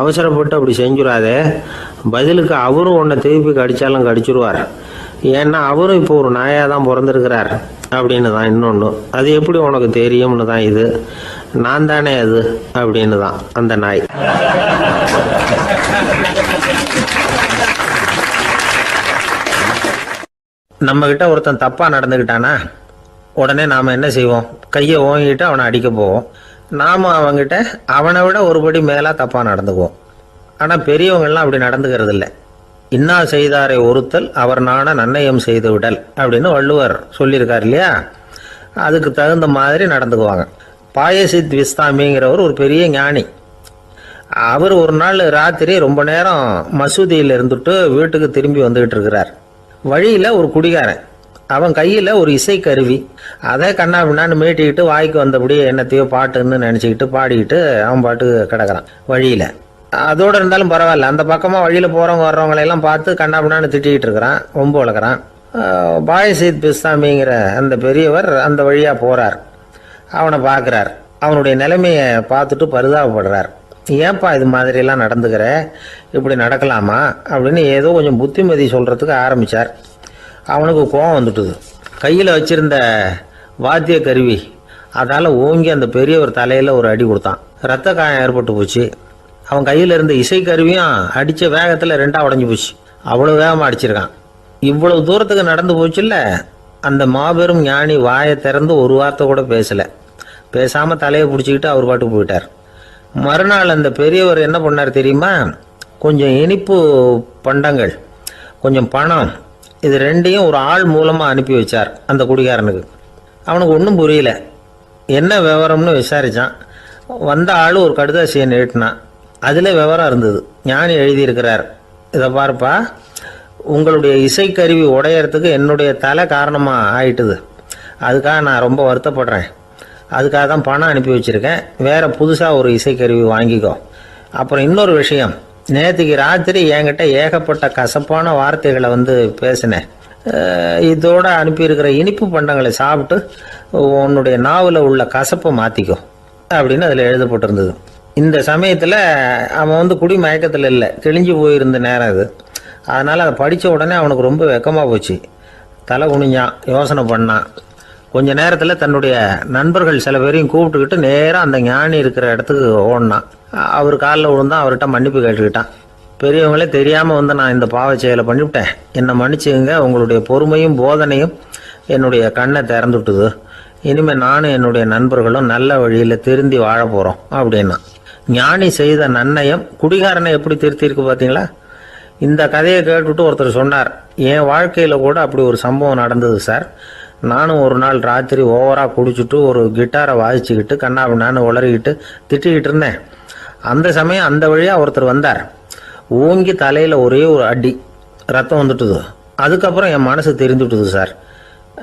அவசரப்பட்டு அப்படி செஞ்சுடாதே. பதிலுக்கு அவரும் உன்னை திருப்பி கடித்தாலும் கடிச்சிருவார். ஏன்னா அவரும் இப்போ ஒரு நாயாக தான் பிறந்திருக்கிறார் அப்படின்னு தான் இன்னொன்று. அது எப்படி உனக்கு தெரியும்னு தான் இது. நான் தானே அது அப்படின்னு தான் அந்த நாய். நம்மக்கிட்ட ஒருத்தன் தப்பாக நடந்துக்கிட்டானா உடனே நாம் என்ன செய்வோம்? கையை ஓங்கிட்டு அவனை அடிக்க போவோம். நாம் அவங்ககிட்ட அவனை விட ஒருபடி மேலாக தப்பாக நடந்துக்குவோம். ஆனால் பெரியவங்கள்லாம் அப்படி நடந்துக்கிறது இல்லை. இன்னா செய்தாரை ஒருத்தல் அவர் நாண நன்னயம் செய்து விடல் அப்படின்னு வள்ளுவர் சொல்லியிருக்கார் இல்லையா? அதுக்கு தகுந்த மாதிரி நடந்துக்குவாங்க. பாயசித் விஸ்தாமிங்கிறவர் ஒரு பெரிய ஞானி. அவர் ஒரு நாள் ராத்திரி ரொம்ப நேரம் மசூதியில் இருந்துட்டு வீட்டுக்கு திரும்பி வந்துகிட்டு இருக்கிறார். வழியில் ஒரு குடிகாரன், அவன் கையில் ஒரு இசைக்கருவி, அதை கண்ணா பின்னான்னு மீட்டிக்கிட்டு வாய்க்கு வந்தபடி என்னத்தையோ பாட்டுன்னு நினச்சிக்கிட்டு பாடிக்கிட்டு அவன் பாட்டுக்கு கிடக்கிறான் வழியில். அதோடு இருந்தாலும் பரவாயில்ல, அந்த பக்கமாக வழியில் போகிறவங்க வர்றவங்களையெல்லாம் பார்த்து கண்ணா பின்னான்னு திட்டிக்கிட்டு இருக்கிறான், ரொம்ப வளர்க்குறான். பாயசீத் பிஸ்தாமிங்கிற அந்த பெரியவர் அந்த வழியாக போகிறார். அவனை பார்க்குறார். அவனுடைய நிலைமையை பார்த்துட்டு பரிதாபப்படுறார். ஏன்பா இது மாதிரிலாம் நடந்துக்கிற, இப்படி நடக்கலாமா அப்படின்னு ஏதோ கொஞ்சம் புத்திமதி சொல்கிறதுக்கு ஆரம்பித்தார். அவனுக்கு கோபம் வந்துட்டுது. கையில் வச்சிருந்த வாத்திய கருவி அதால் ஓங்கி அந்த பெரியவர் தலையில் ஒரு அடி கொடுத்தான். ரத்த காயம் ஏற்பட்டு போச்சு. அவன் கையில் இருந்த இசைக்கருவியும் அடித்த வேகத்தில் ரெண்டாக உடஞ்சி போச்சு. அவ்வளோ வேகமாக அடிச்சிருக்கான். இவ்வளவு தூரத்துக்கு நடந்து போச்சுல்ல, அந்த மாபெரும் ஞானி வாயை திறந்து ஒரு வார்த்தை கூட பேசலை. பேசாமல் தலையை பிடிச்சிக்கிட்டு அவர் பாட்டுக்கு போயிட்டார். மறுநாள் அந்த பெரியவர் என்ன பண்ணார் தெரியுமா? கொஞ்சம் இனிப்பு பண்டங்கள், கொஞ்சம் பணம், இது ரெண்டையும் ஒரு ஆள் மூலமாக அனுப்பி வச்சார் அந்த குடிகாரனுக்கு. அவனுக்கு ஒன்றும் புரியல. என்ன விவரம்னு விசாரித்தான். வந்த ஆள் ஒரு கடுதாசியை நீட்டினான். அதில் விவரம் இருந்தது. ஞானி எழுதியிருக்கிறார், இதை பாருப்பா, உங்களுடைய இசைக்கருவி உடையறதுக்கு என்னுடைய தலை காரணமாக ஆயிட்டுது. அதுக்காக நான் ரொம்ப வருத்தப்படுறேன். அதுக்காக தான் பணம் அனுப்பி வச்சுருக்கேன். வேறு புதுசாக ஒரு இசைக்கருவி வாங்கிக்கோ. அப்புறம் இன்னொரு விஷயம், நேற்றுக்கு ராத்திரி என்கிட்ட ஏகப்பட்ட கசப்பான வார்த்தைகளை பேசினேன். இதோடு அனுப்பியிருக்கிற இனிப்பு பண்டங்களை சாப்பிட்டு உன்னுடைய நாவில் உள்ள கசப்பை மாற்றிக்கோ அப்படின்னு அதில் எழுதப்பட்டிருந்தது. இந்த சமயத்தில் அவன் குடி மயக்கத்தில் இல்லை, தெளிஞ்சு போயிருந்த நேரம் அது. அதனால் அதை படித்த உடனே அவனுக்கு ரொம்ப வெக்கமாக போச்சு. தலை குனிஞ்சான், யோசனை பண்ணான். கொஞ்ச நேரத்தில் தன்னுடைய நண்பர்கள் சில பேரையும் கூப்பிட்டுக்கிட்டு நேராக அந்த ஞானி இருக்கிற இடத்துக்கு ஓடினான். அவர் காலில் விழுந்தான். அவர்கிட்ட மன்னிப்பு கேட்டுக்கிட்டான். பெரியவங்களே தெரியாமல் நான் இந்த பாவ செயலை பண்ணிவிட்டேன், என்னை மன்னிச்சுங்க. உங்களுடைய பொறுமையும் போதனையும் என்னுடைய கண்ணை திறந்துட்டுது. இனிமேல் நானும் என்னுடைய நண்பர்களும் நல்ல வழியில் திருந்தி வாழ போகிறோம் அப்படின்னா. ஞானி செய்த நன்னயம் குடிகாரனை எப்படி திருத்திருக்கு பார்த்தீங்களா? இந்த கதையை கேட்டுவிட்டு ஒருத்தர் சொன்னார், என் வாழ்க்கையில் கூட அப்படி ஒரு சம்பவம் நடந்தது சார். நானும் ஒரு நாள் ராத்திரி ஓவராக குடிச்சிட்டு ஒரு கிட்டாரை வாசிச்சுக்கிட்டு கண்ணாபின்னான்னு உளறிக்கிட்டு திட்டிக்கிட்டு இருந்தேன். அந்த சமயம் அந்த வழியாக ஒருத்தர் வந்தார். ஓங்கி தலையில் ஒரே ஒரு அடி, ரத்தம் வந்துட்டுது. அதுக்கப்புறம் என் மனசு தெரிந்துட்டுது சார்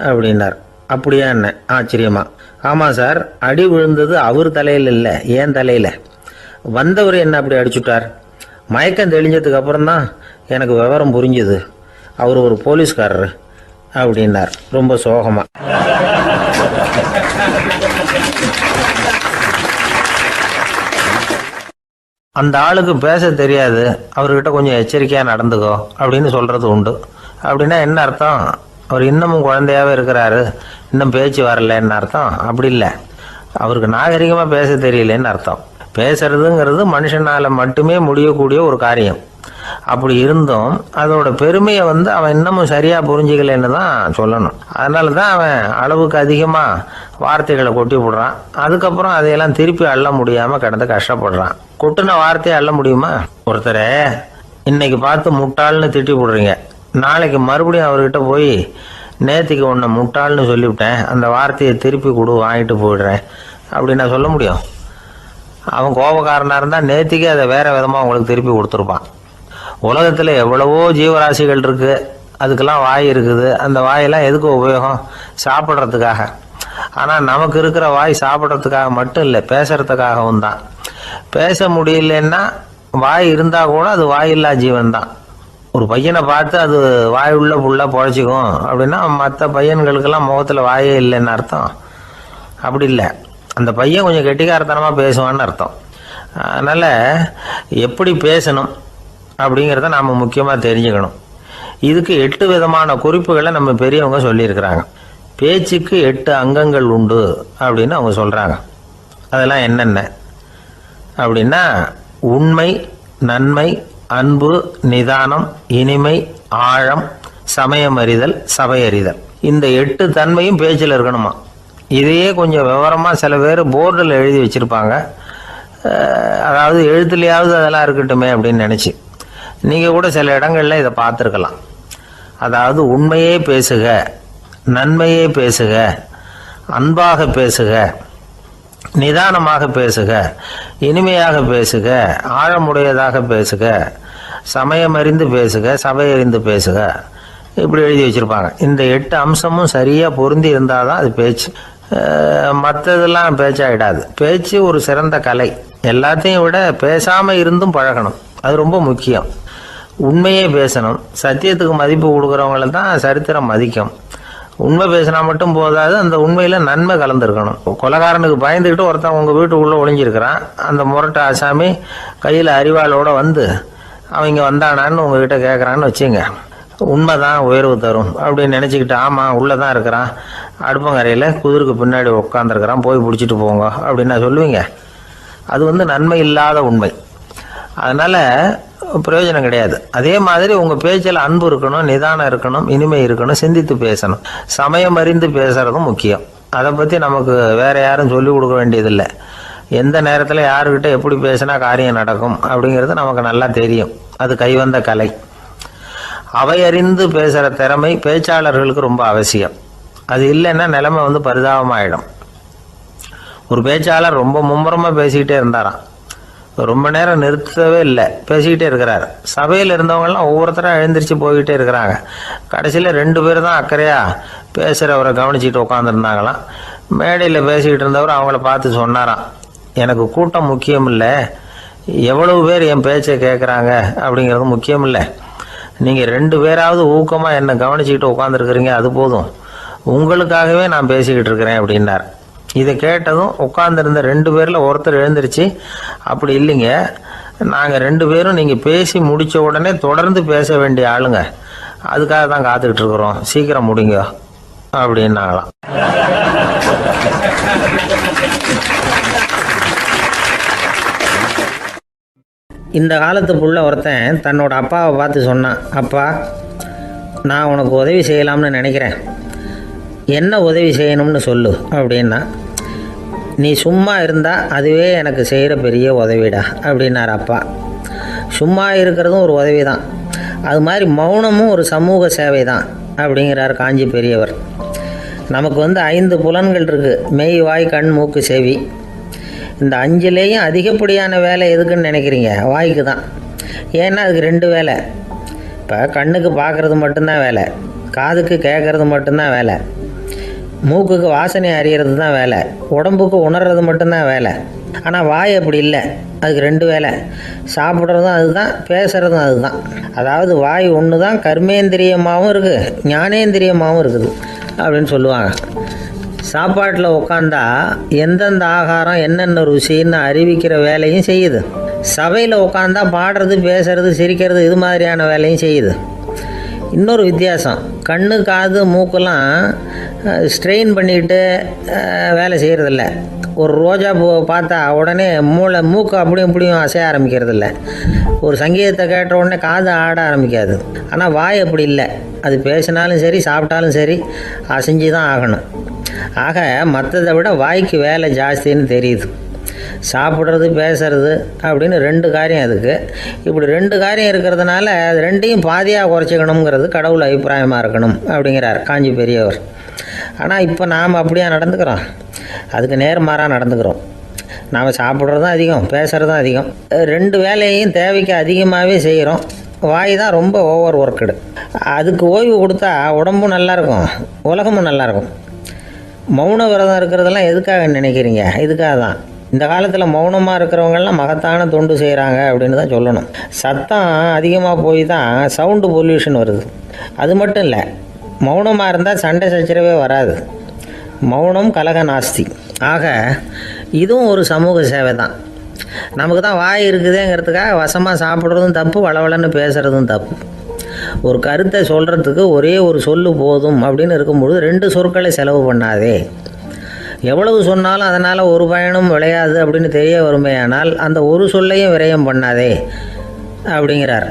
அப்படின்னார். அப்படியா என்ன ஆச்சரியமா? ஆமாம் சார், அடி விழுந்தது அவர் தலையில் இல்லை, ஏன் தலையில். வந்தவர் என்ன அப்படி அடிச்சுட்டார். மயக்கம் தெளிஞ்சதுக்கு அப்புறம்தான் எனக்கு விவரம் புரிஞ்சுது. அவர் ஒரு போலீஸ்காரர் அப்படின்னார் ரொம்ப சோகமா. அந்த ஆளுக்கு பேச தெரியாது, அவர்கிட்ட கொஞ்சம் எச்சரிக்கையாக நடந்துக்கோ அப்படின்னு சொல்கிறது உண்டு. அப்படின்னா என்ன அர்த்தம்? அவர் இன்னமும் குழந்தையாகவே இருக்கிறாரு, இன்னும் பேச்சு வரலன்னு அர்த்தம்? அப்படி இல்லை, அவருக்கு நாகரிகமாக பேச தெரியலன்னு அர்த்தம். பேசுறதுங்கிறது மனுஷனால் மட்டுமே முடியக்கூடிய ஒரு காரியம். அப்படி இருந்தும் அதோட பெருமையை அவன் இன்னமும் சரியாக புரிஞ்சிக்கலன்னு தான் சொல்லணும். அதனால தான் அவன் அளவுக்கு அதிகமாக வார்த்தைகளை கொட்டி விடுறான். அதுக்கப்புறம் அதையெல்லாம் திருப்பி அள்ள முடியாமல் கிடந்து கஷ்டப்படுறான். கொட்டின வார்த்தையை அள்ள முடியுமா? ஒருத்தரை இன்னைக்கு பார்த்து முட்டாள்னு திட்டி விடுறீங்க, நாளைக்கு மறுபடியும் அவர்கிட்ட போய் நேற்றுக்கு உன்னை முட்டாள்னு சொல்லிவிட்டேன், அந்த வார்த்தையை திருப்பி கொடு, வாங்கிட்டு போயிடுறேன் அப்படின்னு நான் சொல்ல முடியும்? அவன் கோபக்காரனாக இருந்தால் நேற்றுக்கே அதை வேறு விதமாக உங்களுக்கு திருப்பி கொடுத்துருப்பான். உலகத்தில் எவ்வளவோ ஜீவராசிகள் இருக்குது, அதுக்கெல்லாம் வாய் இருக்குது. அந்த வாயெல்லாம் எதுக்கு உபயோகம்? சாப்பிட்றதுக்காக. ஆனால் நமக்கு இருக்கிற வாய் சாப்பிட்றதுக்காக மட்டும் இல்லை, பேசுகிறதுக்காகவும் தான். பேச முடியலன்னா வாய் இருந்தால் கூட அது வாயில்லா ஜீவன் தான். ஒரு பையனை பார்த்து அது வாய் உள்ள புள்ள பொழைச்சிக்கும் அப்படின்னா மற்ற பையன்களுக்கெல்லாம் முகத்தில் வாயே இல்லைன்னு அர்த்தம்? அப்படி இல்லை, அந்த பையன் கொஞ்சம் கெட்டிக்காரத்தனமாக பேசுவான்னு அர்த்தம். அதனால் எப்படி பேசணும் அப்படிங்கிறத நாம் முக்கியமாக தெரிஞ்சுக்கணும். இதுக்கு 8 விதமான குறிப்புகளை நம்ம பெரியவங்க சொல்லியிருக்கிறாங்க. பேச்சுக்கு 8 அங்கங்கள் உண்டு அப்படின்னு அவங்க சொல்கிறாங்க. அதெல்லாம் என்னென்ன அப்படின்னா, உண்மை, நன்மை, அன்பு, நிதானம், இனிமை, ஆழம், சமயமறிதல், சபையறிதல். இந்த 8 தன்மையும் பேச்சில் இருக்கணுமா. இதையே கொஞ்சம் விவரமாக சில பேர் போர்டில் எழுதி வச்சுருப்பாங்க. அதாவது எழுத்துலையாவது அதெல்லாம் இருக்கட்டுமே அப்படின்னு நினச்சி நீங்கள் கூட சில இடங்களில் இதை பார்த்துருக்கலாம். அதாவது உண்மையே பேசுக, நன்மையே பேசுக, அன்பாக பேசுக, நிதானமாக பேசுக, இனிமையாக பேசுக, ஆழமுடையதாக பேசுக, சமயமறிந்து பேசுக, சபையறிந்து பேசுக, இப்படி எழுதி வச்சுருப்பாங்க. இந்த 8 அம்சமும் சரியாக பொருந்தி இருந்தால் தான் அது பேச்சு. மற்றதெல்லாம் பேச்சாகிடாது. பேச்சு ஒரு சிறந்த கலை. எல்லாத்தையும் விட பேசாமல் இருந்தும் பழகணும், அது ரொம்ப முக்கியம். உண்மையே பேசணும். சத்தியத்துக்கு மதிப்பு கொடுக்குறவங்கள தான் சரித்திரம் மதிக்கும். உண்மை பேசினா மட்டும் போதாது, அந்த உண்மையில் நன்மை கலந்துருக்கணும். கொலைகாரனுக்கு பயந்துக்கிட்டு ஒருத்தன் உங்கள் வீட்டுக்குள்ளே ஒளிஞ்சிருக்கிறான். அந்த முரட்டை ஆசாமி கையில் அறிவாளோடு வந்து அவங்க வந்தானான்னு உங்ககிட்ட கேட்குறான்னு வச்சுங்க. உண்மைதான் உயர்வு தரும் அப்படின்னு நினச்சிக்கிட்டு, ஆமாம் உள்ளே தான் இருக்கிறான், அடுப்பங்கரையில் குதிருக்கு பின்னாடி உட்காந்துருக்கிறான், போய் பிடிச்சிட்டு போங்க அப்படின்னு நான் சொல்லுவீங்க. அது நன்மை இல்லாத உண்மை. அதனால் பிரயோஜனம் கிடையாது. அதே மாதிரி உங்கள் பேச்சில் அன்பு இருக்கணும், நிதானம் இருக்கணும், இனிமை இருக்கணும், சிந்தித்து பேசணும், சமயம் அறிந்து பேசுகிறதும் முக்கியம். அதை பற்றி நமக்கு வேறு யாரும் சொல்லிக் கொடுக்க வேண்டியதில்லை. எந்த நேரத்தில் யாருக்கிட்ட எப்படி பேசினா காரியம் நடக்கும் அப்படிங்கிறது நமக்கு நல்லா தெரியும். அது கைவந்த கலை. அவையறிந்து பேசுகிற திறமை பேச்சாளர்களுக்கு ரொம்ப அவசியம். அது இல்லைன்னா நிலைமை பரிதாபமாயிடும். ஒரு பேச்சாளர் ரொம்ப மும்முரமாக பேசிக்கிட்டே இருந்தாராம். ரொம்ப நேரம் நிறுத்தவே இல்லை, பேசிக்கிட்டே இருக்கிறார். சபையில் இருந்தவங்கெல்லாம் ஒவ்வொருத்தராக எழுந்திரிச்சு போய்கிட்டே இருக்கிறாங்க. கடைசியில் 2 பேர் தான் அக்கறையாக பேசுகிறவரை கவனிச்சிட்டு உட்காந்துருந்தாங்களாம். மேடையில் பேசிக்கிட்டு இருந்தவர் அவங்கள பார்த்து சொன்னாராம், எனக்கு கூட்டம் முக்கியம் இல்லை, எவ்வளவு பேர் என் பேச்சை கேட்குறாங்க அப்படிங்கிறது முக்கியம் இல்லை. நீங்கள் 2 பேராவது ஊக்கமாக என்னை கவனிச்சிக்கிட்டு உட்காந்துருக்குறீங்க, அது போதும். உங்களுக்காகவே நான் பேசிக்கிட்டு இருக்கிறேன் அப்படின்னார். இதை கேட்டதும் உட்காந்துருந்த 2 பேரில் ஒருத்தர் எழுந்திருச்சு, அப்படி இல்லைங்க, நாங்கள் 2 பேரும் நீங்கள் பேசி முடித்த உடனே தொடர்ந்து பேச வேண்டிய ஆளுங்க, அதுக்காக தான் காத்துக்கிட்டு இருக்கிறோம், சீக்கிரம் முடிங்க அப்படின்னாங்களாம். இந்த காலத்து புள்ள ஒருத்தன் தன்னோட அப்பாவை பார்த்து சொன்னான், அப்பா, நான் உனக்கு உதவி செய்யலாம்னு நினைக்கிறேன், என்ன உதவி செய்யணும்னு சொல்லு அப்படின்னா. நீ சும்மா இருந்தால் அதுவே எனக்கு செய்கிற பெரிய உதவிடா அப்படின்னார் அப்பா. சும்மா இருக்கிறதும் ஒரு உதவி தான், அது மாதிரி மௌனமும் ஒரு சமூக சேவை தான் அப்படிங்கிறார் காஞ்சி பெரியவர். நமக்கு 5 புலன்கள் இருக்குது, மெய், வாய், கண், மூக்கு, செவி. இந்த 5லேயும் அதிகப்படியான வேலை எதுக்குன்னு நினைக்கிறீங்க? வாய்க்கு தான். ஏன்னா அதுக்கு 2 வேலை. இப்போ கண்ணுக்கு பார்க்குறது மட்டும்தான் வேலை, காதுக்கு கேட்குறது மட்டும்தான் வேலை, மூக்குக்கு வாசனை அறியறது தான் வேலை, உடம்புக்கு உணர்றது மட்டும்தான் வேலை. ஆனால் வாய் அப்படி இல்லை, அதுக்கு 2 வேலை. சாப்பிட்றதும் அதுதான், பேசுகிறதும் அதுதான். அதாவது வாய் ஒன்று தான் கர்மேந்திரியமாகவும் இருக்குது, ஞானேந்திரியமாகவும் இருக்குது அப்படின்னு சொல்லுவாங்க. சாப்பாட்டில் உட்காந்தா எந்தெந்த ஆகாரம் என்னென்ன ருசின்னு அறிவிக்கிற வேலையும் செய்யுது. சபையில் உட்காந்தா பாடுறது, பேசுறது, சிரிக்கிறது, இது மாதிரியான வேலையும் செய்யுது. இன்னொரு வித்தியாசம், கண்ணு, காது, மூக்கெல்லாம் ஸ்ட்ரெயின் பண்ணிக்கிட்டு வேலை செய்கிறதில்ல. ஒரு ரோஜா பூவை பார்த்தா உடனே மூக்கு அப்படியும் இப்படியும் அசைய ஆரம்பிக்கிறதில்ல. ஒரு சங்கீதத்தை கேட்ட உடனே காது ஆட ஆரம்பிக்காது. ஆனால் வாய் அப்படி இல்லை, அது பேசினாலும் சரி சாப்பிட்டாலும் சரி அசைஞ்சு தான் ஆகணும். ஆக மற்றதை விட வாய்க்கு வேலை ஜாஸ்தின்னு தெரியுது. சாப்பிட்றது, பேசுறது அப்படின்னு 2 காரியம் அதுக்கு. இப்படி 2 காரியம் இருக்கிறதுனால அது 2ஐயும் பாதியாக குறைச்சிக்கணுங்கிறது கடவுள் அபிப்பிராயமாக இருக்கணும் அப்படிங்கிறார் காஞ்சி பெரியவர். ஆனால் இப்போ நாம் அப்படியே நடந்துக்கிறோம், அதுக்கு நேர்மாறாக நடந்துக்கிறோம். நாம் சாப்பிட்றதும் அதிகம், பேசுகிறதும் அதிகம், 2 வேலையையும் தேவைக்கு அதிகமாகவே செய்கிறோம். வாய் தான் ரொம்ப ஓவர் ஒர்க்குடு. அதுக்கு ஓய்வு கொடுத்தா உடம்பும் நல்லாயிருக்கும், உலகமும் நல்லாயிருக்கும். மௌன விரதம் இருக்கிறதெல்லாம் எதுக்காக நினைக்கிறீங்க? இதுக்காக தான். இந்த காலத்தில் மௌனமாக இருக்கிறவங்கெல்லாம் மகத்தான தொண்டு செய்கிறாங்க அப்படின்னு தான் சொல்லணும். சத்தம் அதிகமாக போய் தான் சவுண்டு பொல்யூஷன் வருது. அது மட்டும் இல்லை, மௌனமாக இருந்தால் சண்டை சச்சரவே வராது. மௌனம் கலக நாஸ்தி. ஆக இதுவும் ஒரு சமூக சேவை தான். நமக்கு தான் வாய் இருக்குதுங்கிறதுக்காக வசமாக சாப்பிட்றதும் தப்பு, வளவளன்னு பேசுகிறதும் தப்பு. ஒரு கருத்தை சொல்கிறதுக்கு ஒரே ஒரு சொல்லு போதும் அப்படின்னு இருக்கும்பொழுது 2 சொற்களை செலவு பண்ணாதே. எவ்வளவு சொன்னாலும் அதனால் ஒரு பயனும் விளையாது அப்படின்னு தெரிய வருமேயானால் அந்த ஒரு சொல்லையும் விரயம் பண்ணாதே அப்படிங்கிறார்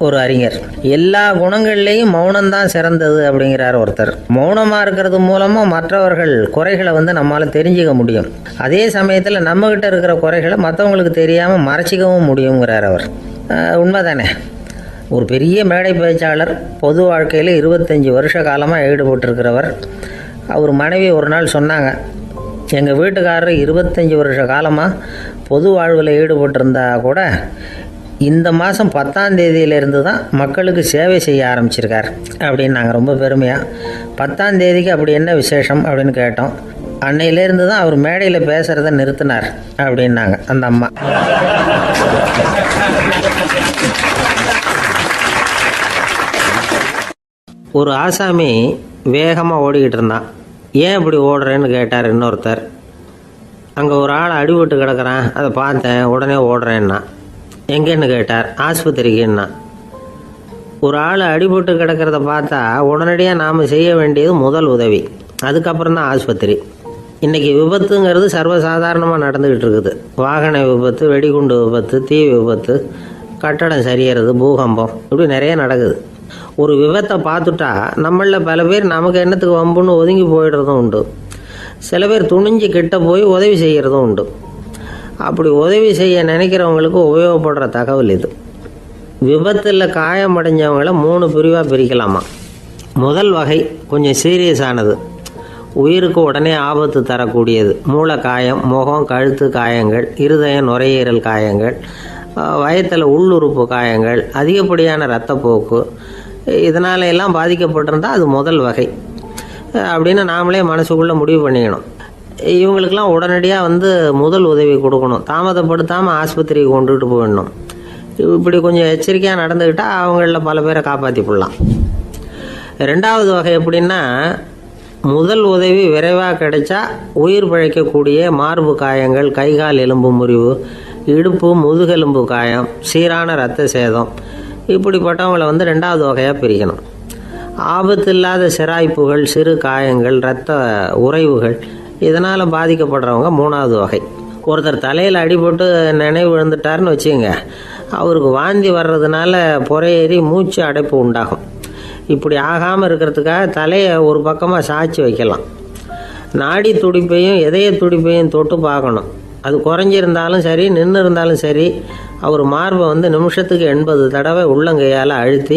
ஒரு அறிஞர். எல்லா குணங்கள்லேயும் மௌனம்தான் சிறந்தது அப்படிங்கிறார் ஒருத்தர். மௌனமாக இருக்கிறது மூலமாக மற்றவர்கள் குறைகளை நம்மளால் தெரிஞ்சிக்க முடியும். அதே சமயத்தில் நம்மக்கிட்ட இருக்கிற குறைகளை மற்றவங்களுக்கு தெரியாமல் மறைச்சிக்கவும் முடியுங்கிறார் அவர். உண்மைதானே? ஒரு பெரிய மேடை பேச்சாளர், பொது வாழ்க்கையில் 25 வருஷ காலமாக ஈடுபட்டிருக்கிறவர். அவர் மனைவி ஒரு நாள் சொன்னாங்க, எங்கள் வீட்டுக்காரர் 25 வருஷ காலமாக பொது வாழ்வில் ஈடுபட்டிருந்தா கூட இந்த மாதம் 10ஆம் தேதியிலேருந்து தான் மக்களுக்கு சேவை செய்ய ஆரம்பிச்சிருக்கார் அப்படின்னு நாங்கள் ரொம்ப பெருமையாக. 10ஆம் தேதிக்கு அப்படி என்ன விசேஷம் அப்படின்னு கேட்டோம். அன்னையிலேருந்து தான் அவர் மேடையில் பேசுகிறத நிறுத்தினார் அப்படின்னாங்க அந்த அம்மா. ஒரு ஆசாமி வேகமாக ஓடிக்கிட்டு இருந்தான். ஏன் இப்படி ஓடுறேன்னு கேட்டார் இன்னொருத்தர். அங்கே ஒரு ஆள் அடிபட்டு கிடக்கிறான், அதை பார்த்தேன், உடனே ஓடுறேன்னா. எங்கேன்னு கேட்டார். ஆஸ்பத்திரிக்குன்னா. ஒரு ஆள் அடிபட்டு கிடக்கிறத பார்த்தா உடனடியாக நாம் செய்ய வேண்டியது முதல் உதவி, அதுக்கப்புறம் தான் ஆஸ்பத்திரி. இன்றைக்கி விபத்துங்கிறது சர்வசாதாரணமாக நடந்துக்கிட்டு இருக்குது. வாகன விபத்து, வெடிகுண்டு விபத்து, தீ விபத்து, கட்டடம் சரியறது, பூகம்பம், இப்படி நிறைய நடக்குது. ஒரு விபத்தை பார்த்துட்டா நம்மளில் பல பேர் நமக்கு என்னத்துக்கு வம்புன்னு ஒதுங்கி போயிடுறதும் உண்டு. சில பேர் துணிஞ்சு கிட்ட போய் உதவி செய்கிறதும் உண்டு. அப்படி உதவி செய்ய நினைக்கிறவங்களுக்கு உபயோகப்படுற தகவல் இது. விபத்தில் காயமடைஞ்சவங்களை 3 பிரிவாக பிரிக்கலாமா. முதல் வகை கொஞ்சம் சீரியஸானது, உயிருக்கு உடனே ஆபத்து தரக்கூடியது. மூளை காயம், முகம், கழுத்து காயங்கள், இருதயம், நுரையீரல் காயங்கள், வயத்தில் உள்ளுறுப்பு காயங்கள், அதிகப்படியான இரத்தப்போக்கு, இதனால எல்லாம் பாதிக்கப்பட்டிருந்தால் அது முதல் வகை அப்படின்னு நாமளே மனசுக்குள்ளே முடிவு பண்ணிக்கணும். இவங்களுக்கெல்லாம் உடனடியாக முதல் உதவி கொடுக்கணும். தாமதப்படுத்தாமல் ஆஸ்பத்திரிக்கு கொண்டுகிட்டு போயிடணும். இப்படி கொஞ்சம் எச்சரிக்கையாக நடந்துக்கிட்டால் அவங்களில் பல பேரை காப்பாற்றி போடலாம். 2வது வகை எப்படின்னா, முதல் உதவி விரைவாக கிடைச்சா உயிர் பிழைக்கக்கூடிய மார்பு காயங்கள், கைகால் எலும்பு முறிவு, இடுப்பு முதுகெலும்பு காயம், சீரான இரத்த சேதம், இப்படிப்பட்டவங்களை 2வது வகையாக பிரிக்கணும். ஆபத்து இல்லாத சிராய்ப்புகள், சிறு காயங்கள், இரத்த உறைவுகள், இதனால் பாதிக்கப்படுறவங்க 3வது வகை. ஒருத்தர் தலையில் அடிபட்டு நினைவு விழுந்துட்டாருன்னு வச்சுங்க, அவருக்கு வாந்தி வர்றதுனால புறையேறி மூச்சு அடைப்பு உண்டாகும். இப்படி ஆகாமல் இருக்கிறதுக்காக தலையை ஒரு பக்கமாக சாய்ச்சி வைக்கலாம். நாடி துடிப்பையும் இதய துடிப்பையும் தொட்டு பார்க்கணும். அது குறைஞ்சிருந்தாலும் சரி, நின்று இருந்தாலும் சரி, அவர் மார்பை நிமிஷத்துக்கு 80 தடவை உள்ளங்கையால் அழுத்தி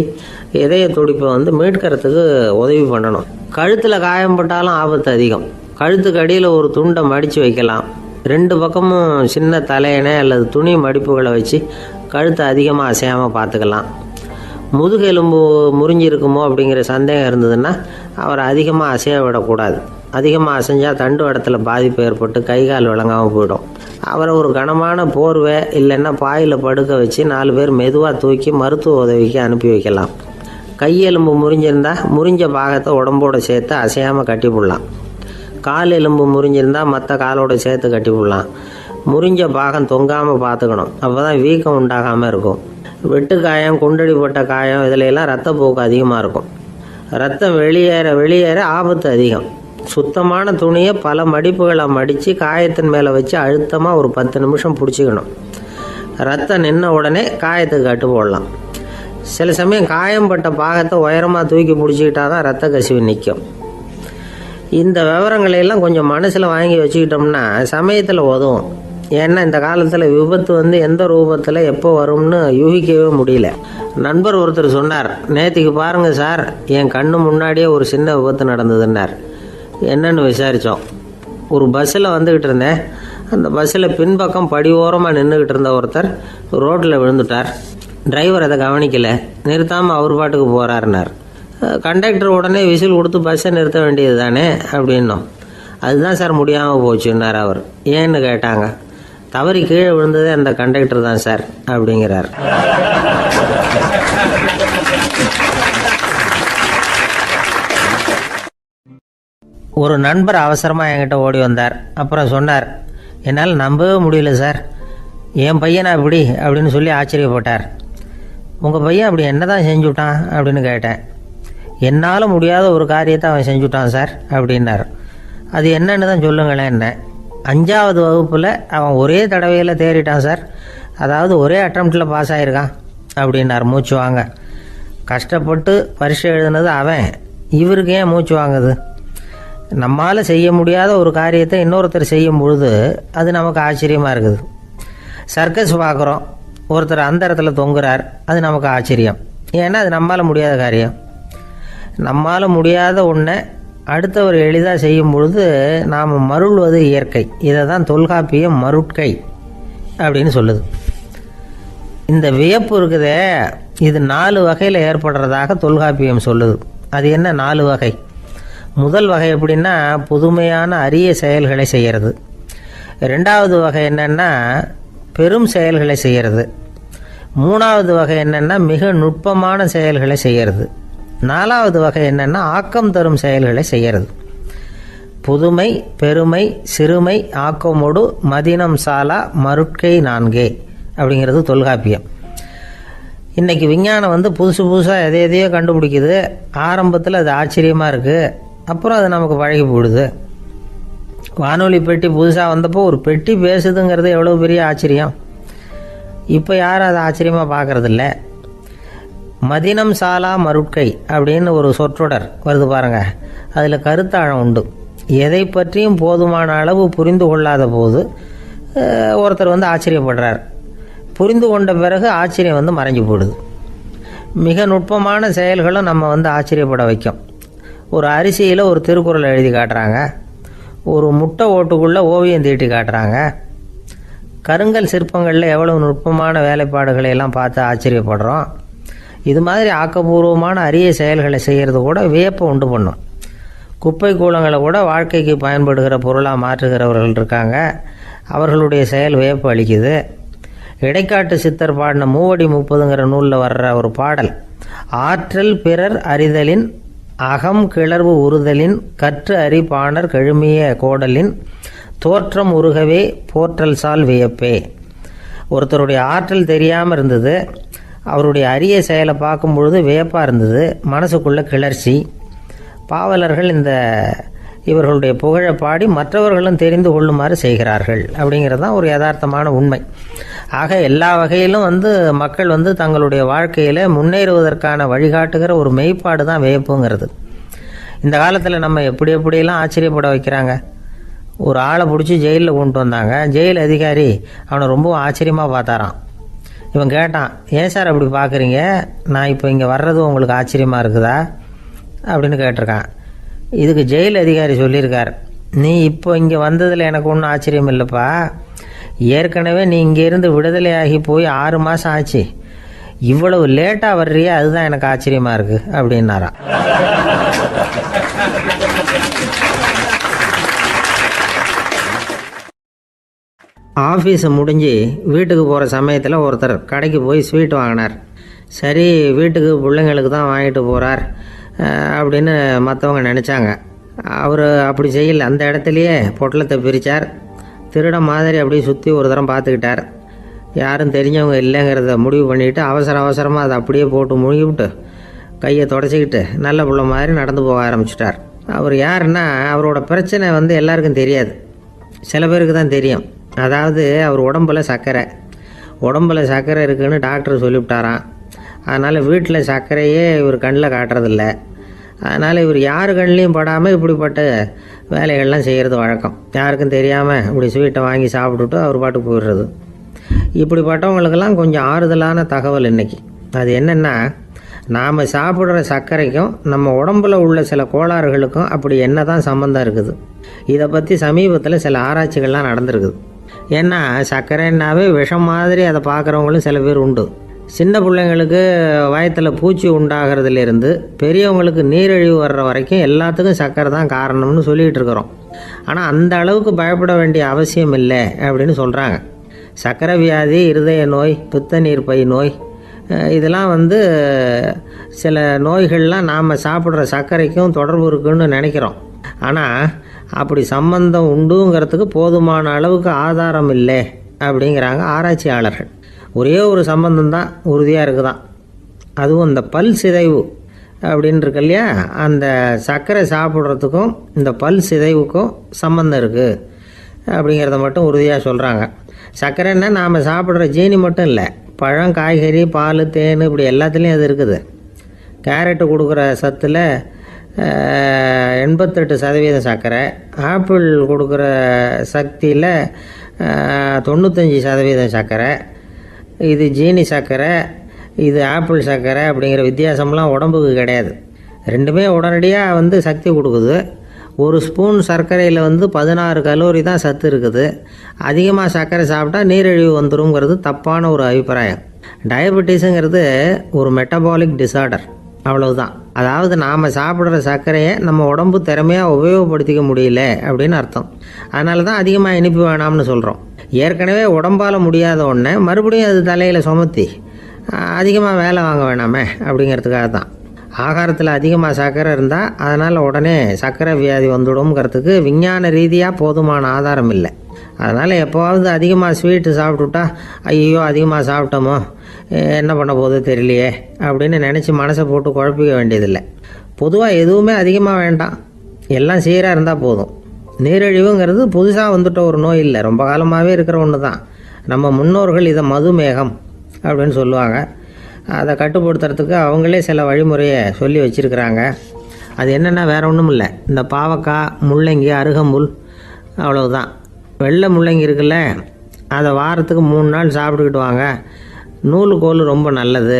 இதய துடிப்பை மீட்கிறதுக்கு உதவி பண்ணணும். கழுத்தில் காயம்பட்டாலும் ஆபத்து அதிகம். கழுத்துக்கு அடியில் ஒரு துண்டை மடித்து வைக்கலாம். 2 பக்கமும் சின்ன தலையணை அல்லது துணி மடிப்புகளை வச்சு கழுத்தை அதிகமாக அசையாமல் பார்த்துக்கலாம். முதுகெலும்பு முறிஞ்சிருக்குமோ அப்படிங்கிற சந்தேகம் இருந்ததுன்னா அவரை அதிகமாக அசைய விடக்கூடாது. அதிகமாக அசைஞ்சால் தண்டு இடத்துல பாதிப்பு ஏற்பட்டு கைகால் விளங்காமல் போயிடும். அவரை ஒரு கனமான போர்வை இல்லைன்னா பாயில் படுக்க வச்சு 4 பேர் மெதுவாக தூக்கி மருத்துவ உதவிக்கு அனுப்பி வைக்கலாம். கையெலும்பு முறிஞ்சிருந்தால் முறிஞ்ச பாகத்தை உடம்போடு சேர்த்து அசையாமல் கட்டி போடலாம். கால் எலும்பு முறிஞ்சிருந்தால் மற்ற காலோடு சேர்த்து கட்டி போடலாம். முறிஞ்ச பாகம் தொங்காமல் பார்த்துக்கணும், அப்போ தான் வீக்கம் உண்டாகாமல் இருக்கும். வெட்டு காயம், குண்டடிப்பட்ட காயம், இதிலெல்லாம் ரத்தப்போக்கு அதிகமாக இருக்கும். ரத்தம் வெளியேற ஆபத்து அதிகம். சுத்தமான துணியை பல மடிப்புகளை மடித்து காயத்தின் மேலே வச்சு அழுத்தமாக ஒரு 10 நிமிஷம் பிடிச்சிக்கணும். ரத்தம் நின்ன உடனே காயத்துக்கு கட்டு போடலாம். சில சமயம் காயம்பட்ட பாகத்தை உயரமாக தூக்கி பிடிச்சிக்கிட்டா தான் ரத்த கசிவு நிற்கும். இந்த விவரங்களையெல்லாம் கொஞ்சம் மனசில் வாங்கி வச்சுக்கிட்டோம்னா சமயத்தில் உதவும். ஏன்னா இந்த காலத்தில் விபத்து எந்த ரூபத்தில் எப்போ வரும்னு யூகிக்கவே முடியல. நண்பர் ஒருத்தர் சொன்னார், நேற்றுக்கு பாருங்கள் சார், என் கண்ணு முன்னாடியே ஒரு சின்ன விபத்து நடந்ததுன்னார். என்னன்னு விசாரித்தோம். ஒரு பஸ்ஸில் வந்துக்கிட்டு இருந்தேன். அந்த பஸ்ஸில் பின்பக்கம் படி ஓரமாக நின்றுக்கிட்டு இருந்த ஒருத்தர் ரோட்டில் விழுந்துட்டார். டிரைவர் அதை கவனிக்கலை, நிறுத்தாமல் அவர் பாட்டுக்கு போகிறாருனார். கண்டக்டர் உடனே விசில் கொடுத்து பஸ்ஸை நிறுத்த வேண்டியது தானே அப்படின்னோம். அதுதான் சார் முடியாமல் போச்சுன்னார் அவர். ஏன்னு கேட்டாங்க. தவறி கீழே விழுந்ததே அந்த கண்டக்டர் தான் சார் அப்படிங்கிறார். ஒரு நண்பர் அவசரமாக என்கிட்ட ஓடி வந்தார். அப்புறம் சொன்னார், என்னால் நம்பவே முடியல சார், என் பையனா இப்படி அப்படின்னு சொல்லி ஆச்சரியப்பட்டார். உங்கள் பையன் அப்படி என்ன தான் செஞ்சுட்டான் அப்படின்னு கேட்டேன். என்னால் முடியாத ஒரு காரியத்தை அவன் செஞ்சுட்டான் சார் அப்படின்னார். அது என்னன்னு தான் சொல்லுங்களேன். என்ன 5வது வகுப்பில் அவன் ஒரே தடவையில் தேறிட்டான் சார், அதாவது ஒரே அட்டம்ப்டில் பாஸ் ஆகிருக்கான் அப்படின்னார் மூச்சு வாங்க. கஷ்டப்பட்டு பரீட்சை எழுதுனது அவன், இவருக்கு ஏன் மூச்சு வாங்குது? நம்மால் செய்ய முடியாத ஒரு காரியத்தை இன்னொருத்தர் செய்யும் பொழுது அது நமக்கு ஆச்சரியமாக இருக்குது. சர்க்கஸ் பார்க்குறோம், ஒருத்தர் அந்த இடத்துல தொங்குறார், அது நமக்கு ஆச்சரியம். ஏன்னா அது நம்மால் முடியாத காரியம். நம்மால் முடியாத ஒன்றை அடுத்தவர் எளிதாக செய்யும் பொழுது நாம் மருள்வது இயற்கை. இதை தான் தொல்காப்பியம் மருட்கை அப்படின்னு சொல்லுது. இந்த வியப்பு இருக்குதே, இது 4 வகையில் ஏற்படுறதாக தொல்காப்பியம் சொல்லுது. அது என்ன 4 வகை? முதல் வகை எப்படின்னா புதுமையான அரிய செயல்களை செய்கிறது. 2வது வகை என்னென்னா பெரும் செயல்களை செய்கிறது. 3வது வகை என்னென்னா மிக நுட்பமான செயல்களை செய்கிறது. 4வது வகை என்னென்னா ஆக்கம் தரும் செயல்களை செய்கிறது. புதுமை, பெருமை, சிறுமை, ஆக்கமோடு மதினம் சாலா மருட்கை 4 அப்படிங்கிறது தொல்காப்பியம். இன்றைக்கி விஞ்ஞானம் புதுசு புதுசாக எதையோ கண்டுபிடிக்குது. ஆரம்பத்தில் அது ஆச்சரியமாக இருக்குது, அப்புறம் அது நமக்கு பழகி போடுது. வானொலி பெட்டி புதுசாக வந்தப்போ ஒரு பெட்டி பேசுதுங்கிறது எவ்வளோ பெரிய ஆச்சரியம். இப்போ யாரும் அதை ஆச்சரியமாக பார்க்குறதில்ல. மதினம் சாலா மருட்கை அப்படின்னு ஒரு சொற்றொடர் வருது பாருங்க, அதில் கருத்தாழம் உண்டு. எதை பற்றியும் போதுமான அளவு புரிந்து கொள்ளாத போது ஒருத்தர் ஆச்சரியப்படுறார். புரிந்து கொண்ட பிறகு ஆச்சரியம் மறைஞ்சு போடுது. மிக நுட்பமான செயல்களும் நம்ம ஆச்சரியப்பட வைக்கும். ஒரு அரிசியில் ஒரு திருக்குறள் எழுதி காட்டுறாங்க, ஒரு முட்டை ஓட்டுக்குள்ளே ஓவியம் தீட்டி காட்டுறாங்க. கருங்கல் சிற்பங்களில் எவ்வளவு நுட்பமான வேலைப்பாடுகளை எல்லாம் பார்த்து ஆச்சரியப்படுறோம். இது மாதிரி ஆக்கப்பூர்வமான அரிய செயல்களை செய்கிறது கூட வியப்பை உண்டு பண்ணும். குப்பை கூலங்களை கூட வாழ்க்கைக்கு பயன்படுகிற பொருளாக மாற்றுகிறவர்கள் இருக்காங்க, அவர்களுடைய செயல் வியப்பு அளிக்குது. இடைக்காட்டு சித்தர் பாடின 30 நூலில் வர்ற ஒரு பாடல், ஆற்றல் பிறர் அறிதலின் அகம் கிளர்வு உறுதலின் கற்று அறி பாணர் கழுமிய கோடலின் தோற்றம் உருகவே போற்றல் சால் வியப்பே. ஒருத்தருடைய ஆற்றல் தெரியாமல் இருந்தது, அவருடைய அரிய செயலை பார்க்கும் பொழுது வியப்பாக இருந்தது, மனசுக்குள்ள கிளர்ச்சி. பாவலர்கள் இவர்களுடைய புகழை பாடி மற்றவர்களும் தெரிந்து கொள்ளுமாறு செய்கிறார்கள் அப்படிங்கிறது தான் ஒரு யதார்த்தமான உண்மை. ஆக எல்லா வகையிலும் மக்கள் தங்களுடைய வாழ்க்கையில் முன்னேறுவதற்கான வழிகாட்டுகிற ஒரு மெய்ப்பாடு தான் வியப்புங்கிறது. இந்த காலத்தில் நம்ம எப்படியெல்லாம் ஆச்சரியப்பட வைக்கிறாங்க. ஒரு ஆளை பிடிச்சி ஜெயிலில் கொண்டு வந்தாங்க. ஜெயில் அதிகாரி அவனை ரொம்ப ஆச்சரியமாக பார்த்தாரான். இவன் கேட்டான், ஏன் சார் அப்படி பார்க்குறீங்க, நான் இப்போ இங்கே வர்றது உங்களுக்கு ஆச்சரியமாக இருக்குதா அப்படின்னு கேட்டிருக்கான். இதுக்கு ஜெயில் அதிகாரி சொல்லியிருக்கார், நீ இப்போ இங்கே வந்ததில் எனக்கு ஒன்றும் ஆச்சரியம் இல்லைப்பா, ஏற்கனவே நீ இங்கேருந்து விடுதலையாகி போய் 6 மாதம் ஆச்சு, இவ்வளவு லேட்டாக வர்றியே அதுதான் எனக்கு ஆச்சரியமாக இருக்குது அப்படின்னாராம். ஆஃபீஸை முடிஞ்சு வீட்டுக்கு போகிற சமயத்தில் ஒருத்தர் கடைக்கு போய் ஸ்வீட் வாங்கினார். சரி, வீட்டுக்கு பிள்ளைங்களுக்கு தான் வாங்கிட்டு போகிறார் அப்படின்னு மற்றவங்க நினச்சாங்க. அவர் அப்படி செய்யல. அந்த இடத்துலையே பொட்டலத்தை பிரித்தார். திருட மாதிரி அப்படியே சுற்றி ஒரு தரம் பார்த்துக்கிட்டார். யாரும் தெரிஞ்சவங்க இல்லைங்கிறத முடிவு பண்ணிவிட்டு அவசரமாக அதை அப்படியே போட்டு முழுகிவிட்டு கையை தொடச்சிக்கிட்டு நல்ல பிள்ளை மாதிரி நடந்து போக ஆரம்பிச்சிட்டார். அவர் யாருன்னா, அவரோட பிரச்சனை எல்லாருக்கும் தெரியாது, சில பேருக்கு தான் தெரியும். அதாவது அவர் உடம்பில் சர்க்கரை இருக்குதுன்னு டாக்டர் சொல்லிவிட்டாராம். அதனால் வீட்டில் சர்க்கரையே இவர் கண்ணில் காட்டுறதில்ல. அதனால் இவர் யார் கண்ணிலையும் படாமல் இப்படிப்பட்ட வேலைகள்லாம் செய்கிறது வழக்கம். யாருக்கும் தெரியாமல் இப்படி ஸ்வீட்டை வாங்கி சாப்பிட்டுட்டு அவர் பாட்டுக்கு போயிடுறது. இப்படிப்பட்டவங்களுக்கெல்லாம் கொஞ்சம் ஆறுதலான தகவல் இன்றைக்கி. அது என்னென்னா, நாம் சாப்பிட்ற சர்க்கரைக்கும் நம்ம உடம்பில் உள்ள சில கோளாறுகளுக்கும் அப்படி என்ன தான் சம்மந்தம் இருக்குது. இதை பற்றி சமீபத்தில் சில ஆராய்ச்சிகள்லாம் நடந்திருக்குது. ஏன்னா சர்க்கரைன்னாவே விஷம் மாதிரி அதை பார்க்குறவங்களும் சில பேர் உண்டு. சின்ன பிள்ளைங்களுக்கு வயத்தில் பூச்சி உண்டாகிறதுலேருந்து பெரியவங்களுக்கு நீரிழிவு வர்ற வரைக்கும் எல்லாத்துக்கும் சர்க்கரை தான் காரணம்னு சொல்லிகிட்டு இருக்கிறோம். ஆனால் அந்த அளவுக்கு பயப்பட வேண்டிய அவசியம் இல்லை அப்படின்னு சொல்கிறாங்க. சர்க்கரை வியாதி, இருதய நோய், பித்த நீர் பை நோய், இதெல்லாம் சில நோய்கள்லாம் நாம் சாப்பிட்ற சர்க்கரைக்கும் தொடர்பு இருக்குன்னு நினைக்கிறோம். ஆனால் அப்படி சம்பந்தம் உண்டுங்கிறதுக்கு போதுமான அளவுக்கு ஆதாரம் இல்லை அப்படிங்கிறாங்க ஆராய்ச்சியாளர்கள். ஒரே ஒரு சம்பந்தம் தான் உறுதியாக இருக்குதான். அதுவும் இந்த பல் சிதைவு அப்படின்னு இருக்கு இல்லையா, அந்த சர்க்கரை சாப்பிட்றதுக்கும் இந்த பல் சிதைவுக்கும் சம்மந்தம் இருக்குது அப்படிங்கிறத மட்டும் உறுதியாக சொல்கிறாங்க. சர்க்கரைன்னா நாம் சாப்பிட்ற ஜீனி மட்டும் இல்லை, பழம், காய்கறி, பால், தேன் இப்படி எல்லாத்துலேயும் அது இருக்குது. கேரட்டு கொடுக்குற சத்தில் 88% சர்க்கரை, ஆப்பிள் கொடுக்குற சக்தியில் 95% சர்க்கரை. இது ஜீனி சர்க்கரை, இது ஆப்பிள் சர்க்கரை அப்படிங்கிற வித்தியாசம்லாம் உடம்புக்கு கிடையாது. ரெண்டுமே உடனடியாக சக்தி கொடுக்குது. ஒரு ஸ்பூன் சர்க்கரையில் 16 கலோரி தான் சத்து இருக்குது. அதிகமாக சர்க்கரை சாப்பிட்டா நீரிழிவு வந்துருங்கிறது தப்பான ஒரு அபிப்பிராயம். டயபெட்டிஸுங்கிறது ஒரு மெட்டபாலிக் டிசார்டர், அவ்வளவுதான். அதாவது நாம் சாப்பிட்ற சர்க்கரையை நம்ம உடம்பு திறமையாக உபயோகப்படுத்திக்க முடியல அப்படின்னு அர்த்தம். அதனால தான் அதிகமாக இனிப்பு வேணாம்னு சொல்கிறோம். ஏற்கனவே உடம்பால் முடியாத ஒன்றை மறுபடியும் அது தலையில் சுமத்தி அதிகமாக வேலை வாங்க வேணாமே அப்படிங்கிறதுக்காக தான். ஆகாரத்தில் அதிகமாக சர்க்கரை இருந்தால் அதனால் உடனே சர்க்கரை வியாதி வந்துடும்ங்கிறதுக்கு விஞ்ஞான ரீதியாக போதுமான ஆதாரம் இல்லை. அதனால் எப்போவாவது அதிகமாக ஸ்வீட்டு சாப்பிட்டுட்டா ஐயோ அதிகமாக சாப்பிட்டோமோ என்ன பண்ண போகுது தெரியலையே அப்படின்னு நினச்சி மனசை போட்டு குழப்பிக்க வேண்டியதில்லை. பொதுவாக எதுவுமே அதிகமாக வேண்டாம், எல்லாம் சீராக இருந்தால் போதும். நீரிழிவுங்கிறது புதுசாக வந்துட்ட ஒரு நோய் இல்லை, ரொம்ப காலமாகவே இருக்கிற ஒன்று தான். நம்ம முன்னோர்கள் இதை மதுமேகம் அப்படின்னு சொல்லுவாங்க. அதை கட்டுப்படுத்துறதுக்கு அவங்களே சில வழிமுறையை சொல்லி வச்சுருக்கிறாங்க. அது என்னென்னா வேறு ஒன்றும் இல்லை, இந்த பாவக்காய், முள்ளங்கி, அருகம்புல், அவ்வளவுதான். வெள்ளை முள்ளங்கி இருக்குல்ல, அதை வாரத்துக்கு 3 நாள் சாப்பிட்டுக்கிட்டு வாங்க. நூலுக்கோல் ரொம்ப நல்லது.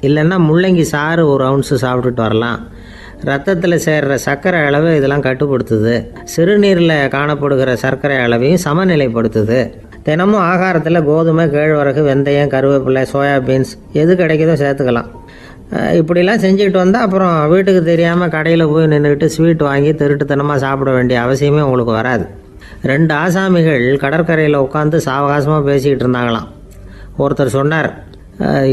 இல்லைன்னா முள்ளங்கி சாறு 1 ounce சாப்பிட்டுட்டு வரலாம். ரத்தத்தில் சேர்கிற சர்க்கரை அளவு இதெல்லாம் கட்டுப்படுத்துது. சிறுநீரில் காணப்படுகிற சர்க்கரை அளவையும் சமநிலைப்படுத்துது. தினமும் ஆகாரத்தில் கோதுமை, கேழ்வரகு, வெந்தயம், கருவேப்பிலை, சோயாபீன்ஸ் எது கிடைக்குதோ சேர்த்துக்கலாம். இப்படிலாம் செஞ்சுக்கிட்டு வந்தால் அப்புறம் வீட்டுக்கு தெரியாமல் கடையில் போய் நின்றுக்கிட்டு ஸ்வீட் வாங்கி திருட்டுத்தனமாக சாப்பிட வேண்டிய அவசியமே உங்களுக்கு வராது. 2 ஆசாமிகள் கடற்கரையில் உட்காந்து சாவகாசமாக பேசிக்கிட்டு இருந்தாங்களாம். ஒருத்தர் சொன்னார்,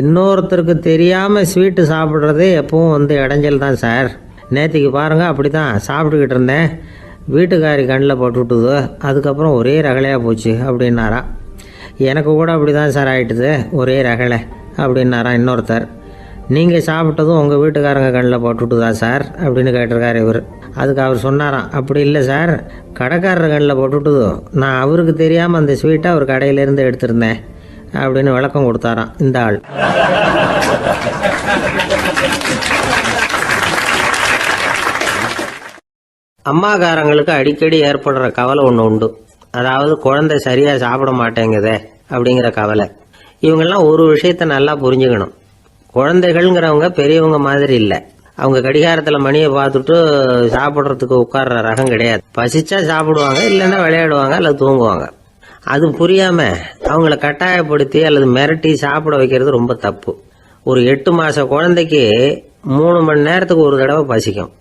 இன்னொருத்தருக்கு தெரியாமல் ஸ்வீட்டு சாப்பிட்றதே எப்பவும் இடைஞ்சல் தான் சார். நேற்றுக்கு பாருங்கள் அப்படி தான் சாப்பிட்டுக்கிட்டு இருந்தேன், வீட்டுக்காரி கண்ணில் போட்டுவிட்டுது, அதுக்கப்புறம் ஒரே ரகலையாக போச்சு அப்படின்னாரா. எனக்கு கூட அப்படி தான் சார் ஆகிட்டுது, ஒரே ரகலை அப்படின்னாரா இன்னொருத்தர். நீங்கள் சாப்பிட்டதும் உங்கள் வீட்டுக்காரங்க கண்ணில் போட்டுவிட்டுதா சார் அப்படின்னு கேட்டிருக்காரு இவர். அதுக்கு அவர் சொன்னாராம், அப்படி இல்லை சார், கடைக்காரர் கண்ணில் போட்டுவிட்டுதோ, நான் அவருக்கு தெரியாமல் அந்த ஸ்வீட்டை அவர் கடையிலேருந்து எடுத்திருந்தேன் அப்படின்னு விளக்கம் கொடுத்தாராம் இந்த ஆள். அம்மாக்காரங்களுக்கு அடிக்கடி ஏற்படுற கவலை ஒன்று உண்டு. அதாவது குழந்தை சரியாக சாப்பிட மாட்டேங்குதே அப்படிங்கிற கவலை. இவங்கெல்லாம் ஒரு விஷயத்த நல்லா புரிஞ்சுக்கணும். குழந்தைகள்ங்கிறவங்க பெரியவங்க மாதிரி இல்லை. அவங்க கடிகாரத்தில் மணியை பார்த்துட்டு சாப்பிட்றதுக்கு உட்கார்ற ரகம் கிடையாது. பசிச்சா சாப்பிடுவாங்க, இல்லைன்னா விளையாடுவாங்க அல்லது தூங்குவாங்க. அது புரியாமல் அவங்கள கட்டாயப்படுத்தி அல்லது மிரட்டி சாப்பிட வைக்கிறது ரொம்ப தப்பு. ஒரு 8 மாத குழந்தைக்கு 3 மணி நேரத்துக்கு ஒரு தடவை பசிக்கும்.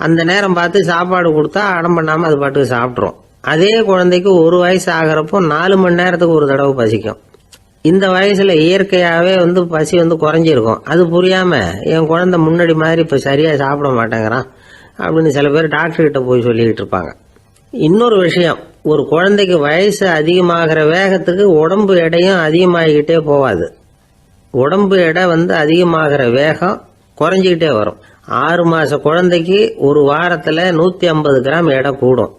அந்த நேரம் பார்த்து சாப்பாடு கொடுத்தா அடம் பண்ணாமல் அது பாட்டுக்கு சாப்பிட்றோம். அதே குழந்தைக்கு 1 வயசு ஆகிறப்போ 4 மணி நேரத்துக்கு ஒரு தடவை பசிக்கும். இந்த வயசுல இயற்கையாகவே பசி குறைஞ்சிருக்கும். அது புரியாமல் என் குழந்தை முன்னாடி மாதிரி இப்போ சரியாக சாப்பிட மாட்டேங்கிறான் அப்படின்னு சில பேர் டாக்டர்கிட்ட போய் சொல்லிக்கிட்டு இருப்பாங்க. இன்னொரு விஷயம், ஒரு குழந்தைக்கு வயசு அதிகமாகிற வேகத்துக்கு உடம்பு எடையும் அதிகமாகிக்கிட்டே போகாது. உடம்பு எடை அதிகமாகிற வேகம் குறைஞ்சிக்கிட்டே வரும். 6 மாத குழந்தைக்கு ஒரு வாரத்தில் 150 கிராம் எடை கூடும்.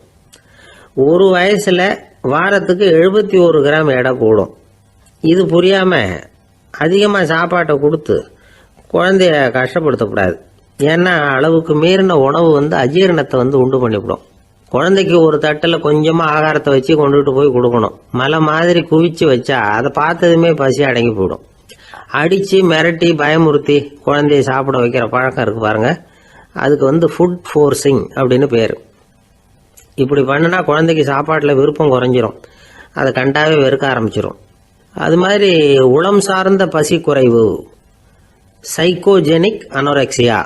ஒரு வயசில் வாரத்துக்கு 71 கிராம் எடை கூடும். இது புரியாமல் அதிகமாக சாப்பாட்டை கொடுத்து குழந்தைய கஷ்டப்படுத்தக்கூடாது. ஏன்னா அளவுக்கு மீறின உணவு அஜீரணத்தை உண்டு பண்ணிவிடும். குழந்தைக்கு ஒரு தட்டில் கொஞ்சமாக ஆகாரத்தை வச்சு கொண்டுகிட்டு போய் கொடுக்கணும். மலை மாதிரி குவிச்சு வச்சா அதை பார்த்ததுமே பசி அடங்கி போயிடும். அடித்து மிரட்டி பயமுறுத்தி குழந்தைய சாப்பிட வைக்கிற பழக்கம் இருக்குது பாருங்க, அதுக்கு ஃபுட் ஃபோர்ஸிங் அப்படின்னு பேர். இப்படி பண்ணினா குழந்தைக்கு சாப்பாட்டில் விருப்பம் குறைஞ்சிரும், அதை கண்டாவே வெறுக்க ஆரம்பிச்சிடும். அது மாதிரி உளம் சார்ந்த பசி குறைவு, சைக்கோஜெனிக் அனோரெக்சியா,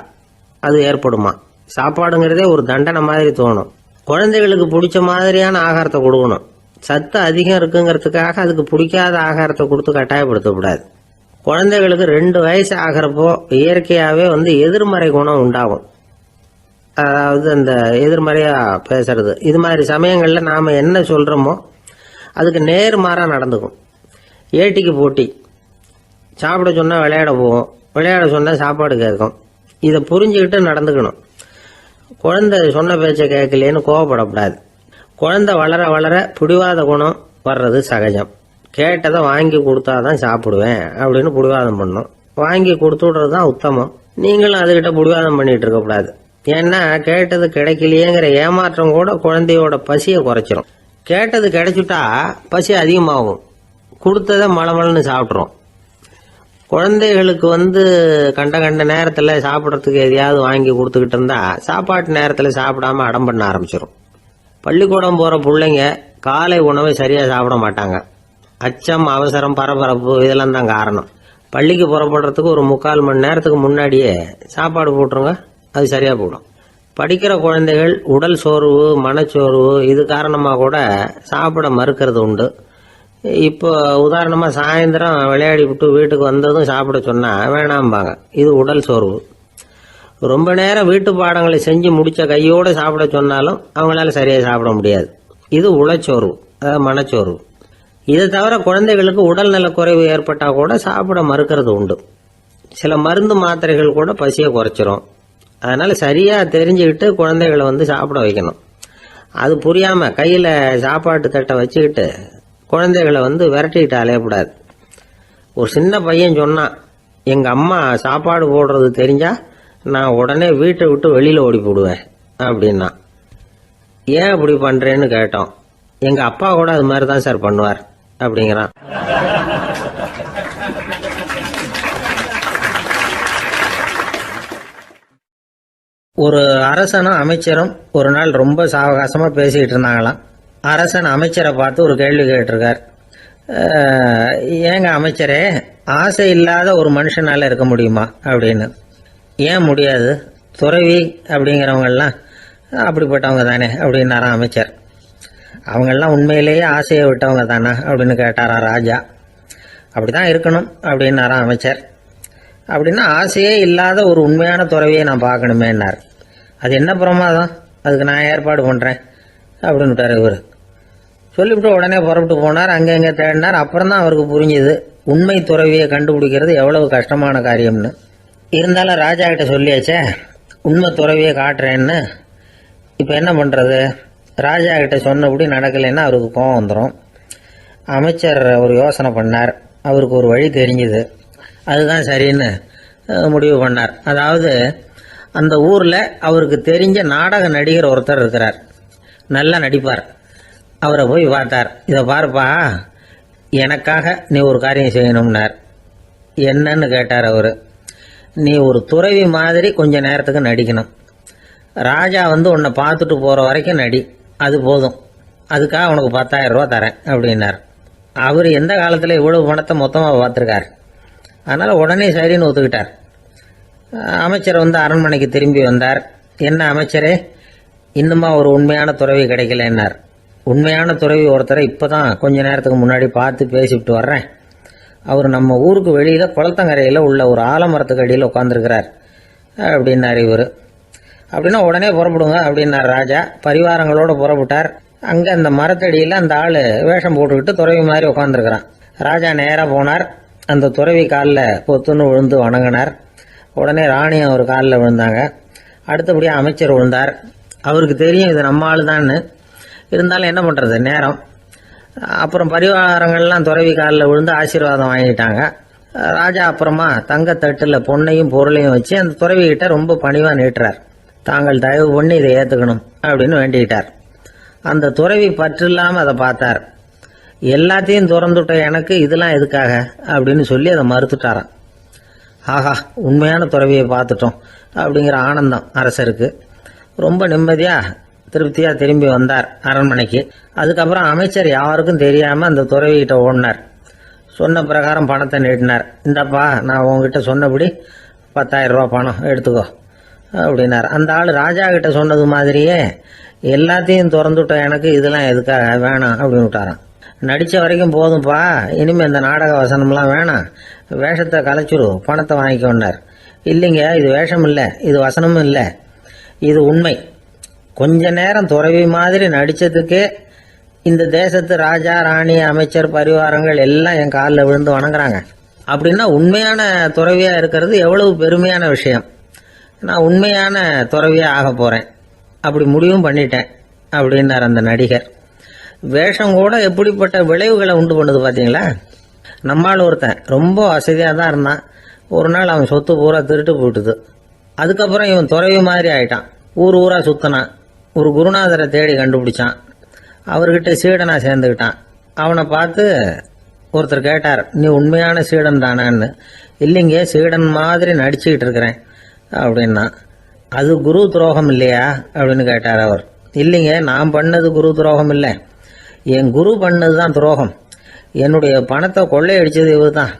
அது ஏற்படுமா. சாப்பாடுங்கிறதே ஒரு தண்டனை மாதிரி தோணும். குழந்தைகளுக்கு பிடிச்ச மாதிரியான ஆகாரத்தை கொடுக்கணும். சத்து அதிகம் இருக்குங்கிறதுக்காக அதுக்கு பிடிக்காத ஆகாரத்தை கொடுத்து கட்டாயப்படுத்தக்கூடாது. குழந்தைகளுக்கு 2 வயசு ஆகிறப்போ இயற்கையாகவே எதிர்மறை குணம் உண்டாகும். அதாவது அந்த எதிர்மறையாக பேசுறது. இது மாதிரி சமயங்களில் நாம் என்ன சொல்கிறோமோ அதுக்கு நேர்மாறாக நடந்துக்கும். ஏட்டிக்கு போட்டி, சாப்பிட சொன்னால் விளையாட போவோம், விளையாட சொன்னால் சாப்பாடு கேட்கும். இதை புரிஞ்சுக்கிட்டு நடந்துக்கணும். குழந்தை சொன்ன பேச்சை கேட்கலேன்னு கோவப்படக்கூடாது. குழந்தை வளர வளர பிடிவாத குணம் வர்றது சகஜம். கேட்டதை வாங்கி கொடுத்தாதான் சாப்பிடுவேன் அப்படின்னு பிடிவாதம் பண்ணும். வாங்கி கொடுத்து விடுறது தான் உத்தமம். நீங்களும் அதுகிட்ட பிடிவாதம் பண்ணிட்டு இருக்கக்கூடாது. ஏன்னா கேட்டது கிடைக்கலையேங்கிற ஏமாற்றம் கூட குழந்தையோட பசியை குறைச்சிரும். கேட்டது கிடைச்சிட்டா பசி அதிகமாகும். கொடுத்ததை மளமளன்னு சாப்பிட்றோம். குழந்தைகளுக்கு கண்ட கண்ட நேரத்தில் சாப்பிட்றதுக்கு எதையாவது வாங்கி கொடுத்துக்கிட்டு இருந்தா சாப்பாட்டு நேரத்தில் சாப்பிடாம அடம் பண்ண ஆரம்பிச்சிடும். பள்ளிக்கூடம் போகிற பிள்ளைங்க காலை உணவை சரியாக சாப்பிட மாட்டாங்க. அச்சம், அவசரம், பரபரப்பு இதெல்லாம் தான் காரணம். பள்ளிக்கு புறப்படுறதுக்கு ஒரு 3/4 மணி நேரத்துக்கு முன்னாடியே சாப்பாடு போட்டுருங்க, அது சரியாக போடும். படிக்கிற குழந்தைகள் உடல் சோர்வு, மனச்சோர்வு இது காரணமாக கூட சாப்பிட மறுக்கிறது உண்டு. இப்போ உதாரணமாக சாயந்தரம் விளையாடி விட்டு வீட்டுக்கு வந்ததும் சாப்பிட சொன்னால் வேணாம்பாங்க. இது உடல் சோர்வு. ரொம்ப நேரம் வீட்டு பாடங்களை செஞ்சு முடிச்ச கையோடு சாப்பிட சொன்னாலும் அவங்களால சரியாக சாப்பிட முடியாது. இது உளச்சோர்வு, அதாவது மனச்சோர்வு. இதை தவிர குழந்தைகளுக்கு உடல் நலக்குறைவு ஏற்பட்டால் கூட சாப்பிட மறுக்கிறது உண்டு. சில மருந்து மாத்திரைகள் கூட பசியை குறைச்சிரும். அதனால சரியாக தெரிஞ்சுக்கிட்டு குழந்தைகளை சாப்பிட வைக்கணும். அது புரியாமல் கையில் சாப்பாட்டு தட்டை வச்சுக்கிட்டு குழந்தைகளை விரட்டிக்கிட்டு அலையக்கூடாது. ஒரு சின்ன பையன் சொன்னான், எங்கள் அம்மா சாப்பாடு போடுறது தெரிஞ்சா நான் உடனே வீட்டை விட்டு வெளியில் ஓடி போடுவேன் அப்படின்னா. ஏன் அப்படி பண்ணுறேன்னு கேட்டோம். எங்கள் அப்பா கூட அது மாதிரி தான் சார் பண்ணுவார் அப்படிங்கிறான். ஒரு அரசனும் அமைச்சரும் ஒரு நாள் ரொம்ப சாவகாசமாக பேசிக்கிட்டு இருந்தாங்களாம். அரசன் அமைச்சரை பார்த்து ஒரு கேள்வி கேட்டிருக்கார். ஏங்க அமைச்சரே, ஆசை இல்லாத ஒரு மனுஷனால இருக்க முடியுமா அப்படின்னு. ஏன் முடியாது, துறவி அப்படிங்கிறவங்கெல்லாம் அப்படிப்பட்டவங்க தானே அப்படின்னாராம் அமைச்சர். அவங்கெல்லாம் உண்மையிலேயே ஆசையை விட்டவங்க தானே அப்படின்னு கேட்டாரா ராஜா. அப்படிதான் இருக்கணும் அப்படின்னாராம் அமைச்சர். அப்படின்னா ஆசையே இல்லாத ஒரு உண்மையான துறவியை நான் பார்க்கணுமேன்னார். அது என்ன பிரமாதம், அதுக்கு நான் ஏற்பாடு பண்ணுறேன் அப்படின்னுட்டார் இவர். சொல்லிவிட்டு உடனே புறப்பட்டு போனார். அங்கே தேடினார். அப்புறம் தான் அவருக்கு புரிஞ்சுது உண்மை துறவியை கண்டுபிடிக்கிறது எவ்வளவு கஷ்டமான காரியம்னு. இருந்தாலும் ராஜா கிட்ட சொல்லியாச்சே உண்மை துறவியை காட்டுறேன்னு. இப்போ என்ன பண்ணுறது? ராஜா கிட்ட சொன்னபடி நடக்கலைன்னா அவருக்கு கோபம் வந்துடும். அமைச்சர் ஒரு யோசனை பண்ணார். அவருக்கு ஒரு வழி தெரிஞ்சுது. அதுதான் சரின்னு முடிவு பண்ணார். அதாவது அந்த ஊரில் அவருக்கு தெரிஞ்ச நாடக நடிகர் ஒருத்தர் இருக்கிறார், நல்லா நடிப்பார். அவரை போய் பார்த்தார். இதை பாருப்பா, எனக்காக நீ ஒரு காரியம் செய்யணும்னார். என்னன்னு கேட்டார் அவர். நீ ஒரு துறவி மாதிரி கொஞ்ச நேரத்துக்கு நடிக்கணும். ராஜா உன்னை பார்த்துட்டு போகிற வரைக்கும் நடி, அது போதும். அதுக்காக உனக்கு 10,000 ரூபா தரேன் அப்படின்னார். அவர் எந்த காலத்தில் இவ்வளவு பணத்தை மொத்தமாக பார்த்துருக்கார். அதனால் உடனே சரின்னு ஒத்துக்கிட்டார். அமைச்சர் அரண்மனைக்கு திரும்பி வந்தார். என்ன அமைச்சரே, இன்னுமா ஒரு உண்மையான துறவி கிடைக்கலன்னார். உண்மையான துறவி ஒருத்தரை இப்போ தான் கொஞ்ச நேரத்துக்கு முன்னாடி பார்த்து பேசிவிட்டு வர்றேன். அவர் நம்ம ஊருக்கு வெளியில் குளத்தங்கரையில் உள்ள ஒரு ஆலமரத்துக்கு அடியில் உட்காந்துருக்கிறார் அப்படின்னார் இவர். அப்படின்னா உடனே புறப்படுங்க அப்படின்னார் ராஜா. பரிவாரங்களோடு புறப்பட்டார். அங்கே அந்த மரத்தடியில் அந்த ஆள் வேஷம் போட்டுக்கிட்டு துறவி மாதிரி உட்காந்துருக்கிறான். ராஜா நேராக போனார். அந்த துறவி காலில் பொத்துன்னு விழுந்து வணங்கினார். உடனே ராணியும் அவர் காலில் விழுந்தாங்க. அடுத்தபடியாக அமைச்சர் விழுந்தார். அவருக்கு தெரியும் இது நம்ம ஆள் தான்னு. இருந்தாலும் என்ன பண்ணுறது, நேரம். அப்புறம் பரிவாரங்கள்லாம் துறவி காலில் விழுந்து ஆசீர்வாதம் வாங்கிட்டாங்க. ராஜா அப்புறமா தங்கத்தட்டில் பொண்ணையும் பொருளையும் வச்சு அந்த துறவிகிட்ட ரொம்ப பணிவாக நீட்டுறார். தாங்கள் தயவு பண்ணி இதை ஏற்றுக்கணும் அப்படின்னு வேண்டிக்கிட்டார். அந்த துறவி பற்று இல்லாமல் அதை பார்த்தார். எல்லாத்தையும் திறந்துட்ட எனக்கு இதெல்லாம் எதுக்காக அப்படின்னு சொல்லி அதை மறுத்துட்டாராம். ஆஹா, உண்மையான துறவியை பார்த்துட்டோம் அப்படிங்கிற ஆனந்தம் அரசருக்கு. ரொம்ப நிம்மதியாக திருப்தியாக திரும்பி வந்தார் அரண்மனைக்கு. அதுக்கப்புறம் அமைச்சர் யாருக்கும் தெரியாமல் அந்த துறவிகிட்ட ஓடினார். சொன்ன பிரகாரம் பணத்தை நீட்டினார். இந்தப்பா, நான் உங்ககிட்ட சொன்னபடி 10,000 ரூபா பணம் எடுத்துக்கோ அப்படின்னார். அந்த ஆள் ராஜா கிட்ட சொன்னது மாதிரியே எல்லாத்தையும் திறந்துட்ட எனக்கு இதெல்லாம் எதுக்காக வேணாம் அப்படின்னு விட்டாராம். நடித்த வரைக்கும் போதும்ப்பா, இனிமேல் இந்த நாடக வசனம்லாம் வேணாம், வேஷத்தை கலைச்சிரு, பணத்தை வாங்கிக்கோன்னார். இல்லைங்க, இது வேஷம் இல்லை, இது வசனமும் இல்லை, இது உண்மை. கொஞ்ச நேரம் துறவி மாதிரி நடித்ததுக்கே இந்த தேசத்து ராஜா, ராணி, அமைச்சர், பரிவாரங்கள் எல்லாம் என் காலில் விழுந்து வணங்குறாங்க. அப்படின்னா உண்மையான துறவியா இருக்கிறது எவ்வளவு பெருமையான விஷயம். நான் உண்மையான துறவியா ஆக போறேன், அப்படி முடிவும் பண்ணிட்டேன் அப்படின்னார் அந்த நடிகர். வேஷம் கூட எப்படிப்பட்ட விளைவுகளை உண்டு பண்ணுது பார்த்தீங்களா. நம்மால் ஒருத்தன் ரொம்ப வசதியாக தான் இருந்தான். ஒரு நாள் அவன் சொத்து பூரா திருட்டு போட்டுது. அதுக்கப்புறம் இவன் துறவி மாதிரி ஆயிட்டான். ஊர் ஊரா சுத்தினான். ஒரு குருநாதரை தேடி கண்டுபிடிச்சான். அவர்கிட்ட சீடனா சேர்ந்துக்கிட்டான். அவனை பார்த்து ஒருத்தர் கேட்டார், நீ உண்மையான சீடன் தானான்னு. இல்லைங்க, சீடன் மாதிரி நடிச்சுக்கிட்டு இருக்கிறேன் அப்படின்னா. அது குரு துரோகம் இல்லையா அப்படின்னு கேட்டார் அவர். இல்லைங்க, நான் பண்ணது குரு துரோகம் இல்லை, என் குரு பண்ணது தான் துரோகம். என்னுடைய பணத்தை கொள்ளையடிச்சது இவர் தான்.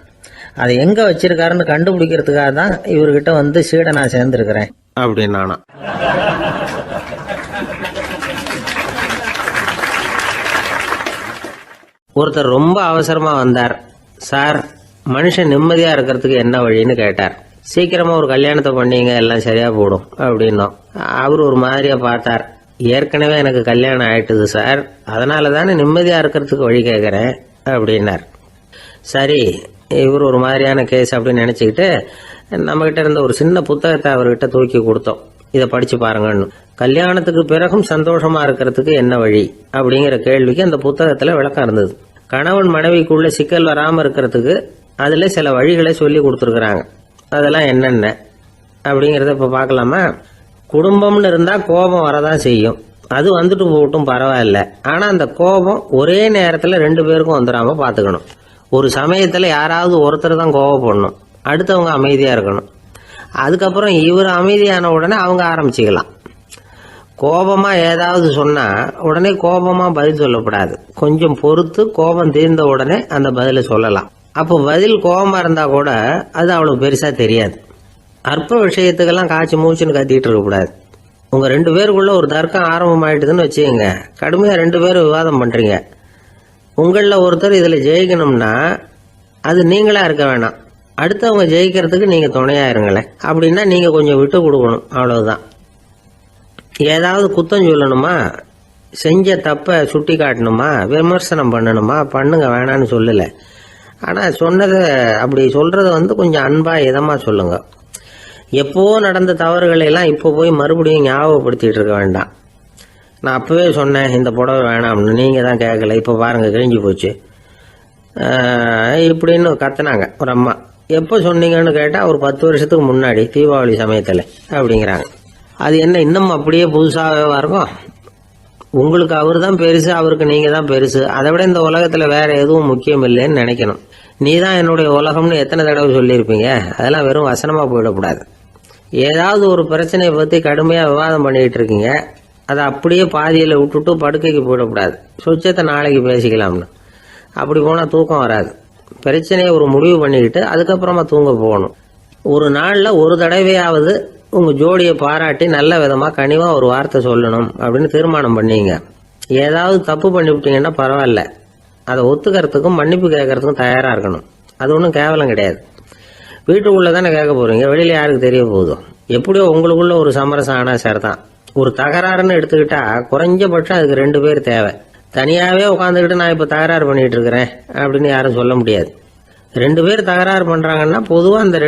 அதை எங்க வச்சிருக்காருன்னு கண்டுபிடிக்கிறதுக்காக தான் இவர்கிட்ட வந்து சீடனா சேர்ந்திருக்கிறேன் அப்படின்னானா. ஒருத்தர் ரொம்ப அவசரமா வந்தார். சார், மனுஷன் நிம்மதியா இருக்கிறதுக்கு என்ன வழின்னு கேட்டார். சீக்கிரமா ஒரு கல்யாணத்தை பண்ணீங்க, எல்லாம் சரியா போடும் அப்படின்னோம். அவர் ஒரு மாதிரியா பார்த்தார். ஏற்கனவே எனக்கு கல்யாணம் ஆயிட்டுது சார், அதனால தானே நிம்மதியா இருக்கிறதுக்கு வழி கேட்கறேன் அப்படின்னார். சரி, இவர் ஒரு மாதிரியான கேஸ் அப்படின்னு நினைச்சுக்கிட்டு நம்மகிட்ட இருந்த ஒரு சின்ன புத்தகத்தை அவர்கிட்ட தூக்கி கொடுத்தோம். இதை படிச்சு பாருங்கன்னு. கல்யாணத்துக்கு பிறகும் சந்தோஷமா இருக்கிறதுக்கு என்ன வழி அப்படிங்கிற கேள்விக்கு அந்த புத்தகத்துல விளக்கம் இருந்தது. கணவன் மனைவிக்குள்ள சிக்கல் வராம இருக்கிறதுக்கு அதுல சில வழிகளை சொல்லி கொடுத்துருக்குறாங்க. அதெல்லாம் என்னென்ன அப்படிங்கறத இப்ப பார்க்கலாமா. குடும்பம்னு இருந்தா கோபம் வரதான் செய்யும். அது வந்துட்டு போகட்டும், பரவாயில்ல. ஆனா அந்த கோபம் ஒரே நேரத்துல 2 பேருக்கும் வந்துடாம பாத்துக்கணும். ஒரு சமயத்துல யாராவது ஒருத்தர் தான் கோபப்படணும், அடுத்தவங்க அமைதியா இருக்கணும். அதுக்கப்புறம் இவர் அமைதியான உடனே அவங்க ஆரம்பிச்சுக்கலாம். கோபமா ஏதாவது சொன்னா உடனே கோபமா பதில் சொல்லக்கூடாது. கொஞ்சம் பொறுத்து கோபம் தீர்ந்த உடனே அந்த பதிலை சொல்லலாம். அப்போ பதில் கோபமா இருந்தா கூட அது அவ்வளவு பெருசா தெரியாது. அற்ப விஷயத்துக்கெல்லாம் காய்ச்சி மூச்சுன்னு கத்திட்டு இருக்கக்கூடாது. உங்க 2 பேருக்குள்ள ஒரு தர்க்கம் ஆரம்பம் ஆயிட்டுதுன்னு வச்சுக்கோங்க. கடுமையா 2 பேரும் விவாதம் பண்றீங்க. உங்களில் ஒருத்தர் இதுல ஜெயிக்கணும்னா அது நீங்களா இருக்க வேணாம், அடுத்தவங்க ஜெயிக்கிறதுக்கு நீங்க துணையா இருங்களேன். அப்படின்னா நீங்க கொஞ்சம் விட்டு கொடுக்கணும், அவ்வளவுதான். ஏதாவது குத்தம் சொல்லணுமா, செஞ்ச தப்ப சுட்டி காட்டணுமா, விமர்சனம் பண்ணணுமா, பண்ணுங்க, வேணான்னு சொல்லல. ஆனா சொன்னதை அப்படி சொல்றத கொஞ்சம் அன்பா இதமா சொல்லுங்க. எப்போ நடந்த தவறுகளை எல்லாம் இப்போ போய் மறுபடியும் ஞாபகப்படுத்திட்டு இருக்க வேண்டாம். நான் அப்பவே சொன்னேன் இந்த புடவை வேணாம்னு, நீங்க தான் கேட்கல, இப்போ பாருங்க கிழிஞ்சு போச்சு இப்படின்னு கத்துனாங்க ஒரு அம்மா. எப்போ சொன்னீங்கன்னு கேட்டா ஒரு 10 வருஷத்துக்கு முன்னாடி தீபாவளி சமயத்துல அப்படிங்கிறாங்க. அது என்ன இன்னும் அப்படியே புதுசாகவே இருக்கும்? உங்களுக்கு அவர் தான் பெருசு, அவருக்கு நீங்க தான் பெருசு. அதை விட இந்த உலகத்துல வேற எதுவும் முக்கியம் இல்லைன்னு நினைக்கணும். நீ தான் என்னுடைய உலகம்னு எத்தனை தடவை சொல்லியிருப்பீங்க? அதெல்லாம் வெறும் வசனமா போயிடக்கூடாது. ஏதாவது ஒரு பிரச்சனையை பத்தி கடுமையா விவாதம் பண்ணிட்டு இருக்கீங்க, அதை அப்படியே பாதியில விட்டுட்டு படுக்கைக்கு போயிடக்கூடாது. சொச்சத்தை நாளைக்கு பேசிக்கலாம்னு. அப்படி போனா தூக்கம் வராது. பிரச்சனையை ஒரு முடிவு பண்ணிக்கிட்டு அதுக்கப்புறமா தூங்க போகணும். ஒரு நாள்ல ஒரு தடவையாவது உங்க ஜோடியை பாராட்டி நல்ல விதமா கனிவா ஒரு வார்த்தை சொல்லணும் அப்படின்னு தீர்மானம் பண்ணீங்க. ஏதாவது தப்பு பண்ணிவிட்டீங்கன்னா பரவாயில்ல, அதை ஒத்துக்கிறதுக்கும் மன்னிப்பு கேட்கறதுக்கும் தயாரா இருக்கணும். அது ஒன்றும் கேவலம் கிடையாது. வீட்டுக்குள்ள தானே கேட்க போறீங்க, வெளியில யாருக்கு தெரிய போகுதோ. எப்படியோ உங்களுக்குள்ள ஒரு சமரசம் ஆனா சரிதான். ஒரு தகராறுன்னு எடுத்துக்கிட்டா குறைஞ்சபட்சம் அதுக்கு 2 பேர் தேவை. தனியாவே உட்காந்துக்கிட்டு நான் இப்ப தகராறு பண்ணிட்டு இருக்கிறேன் அப்படின்னு யாரும் சொல்ல முடியாது. 2 பேர் தகராறு பண்றாங்கன்னா பொதுவா அந்த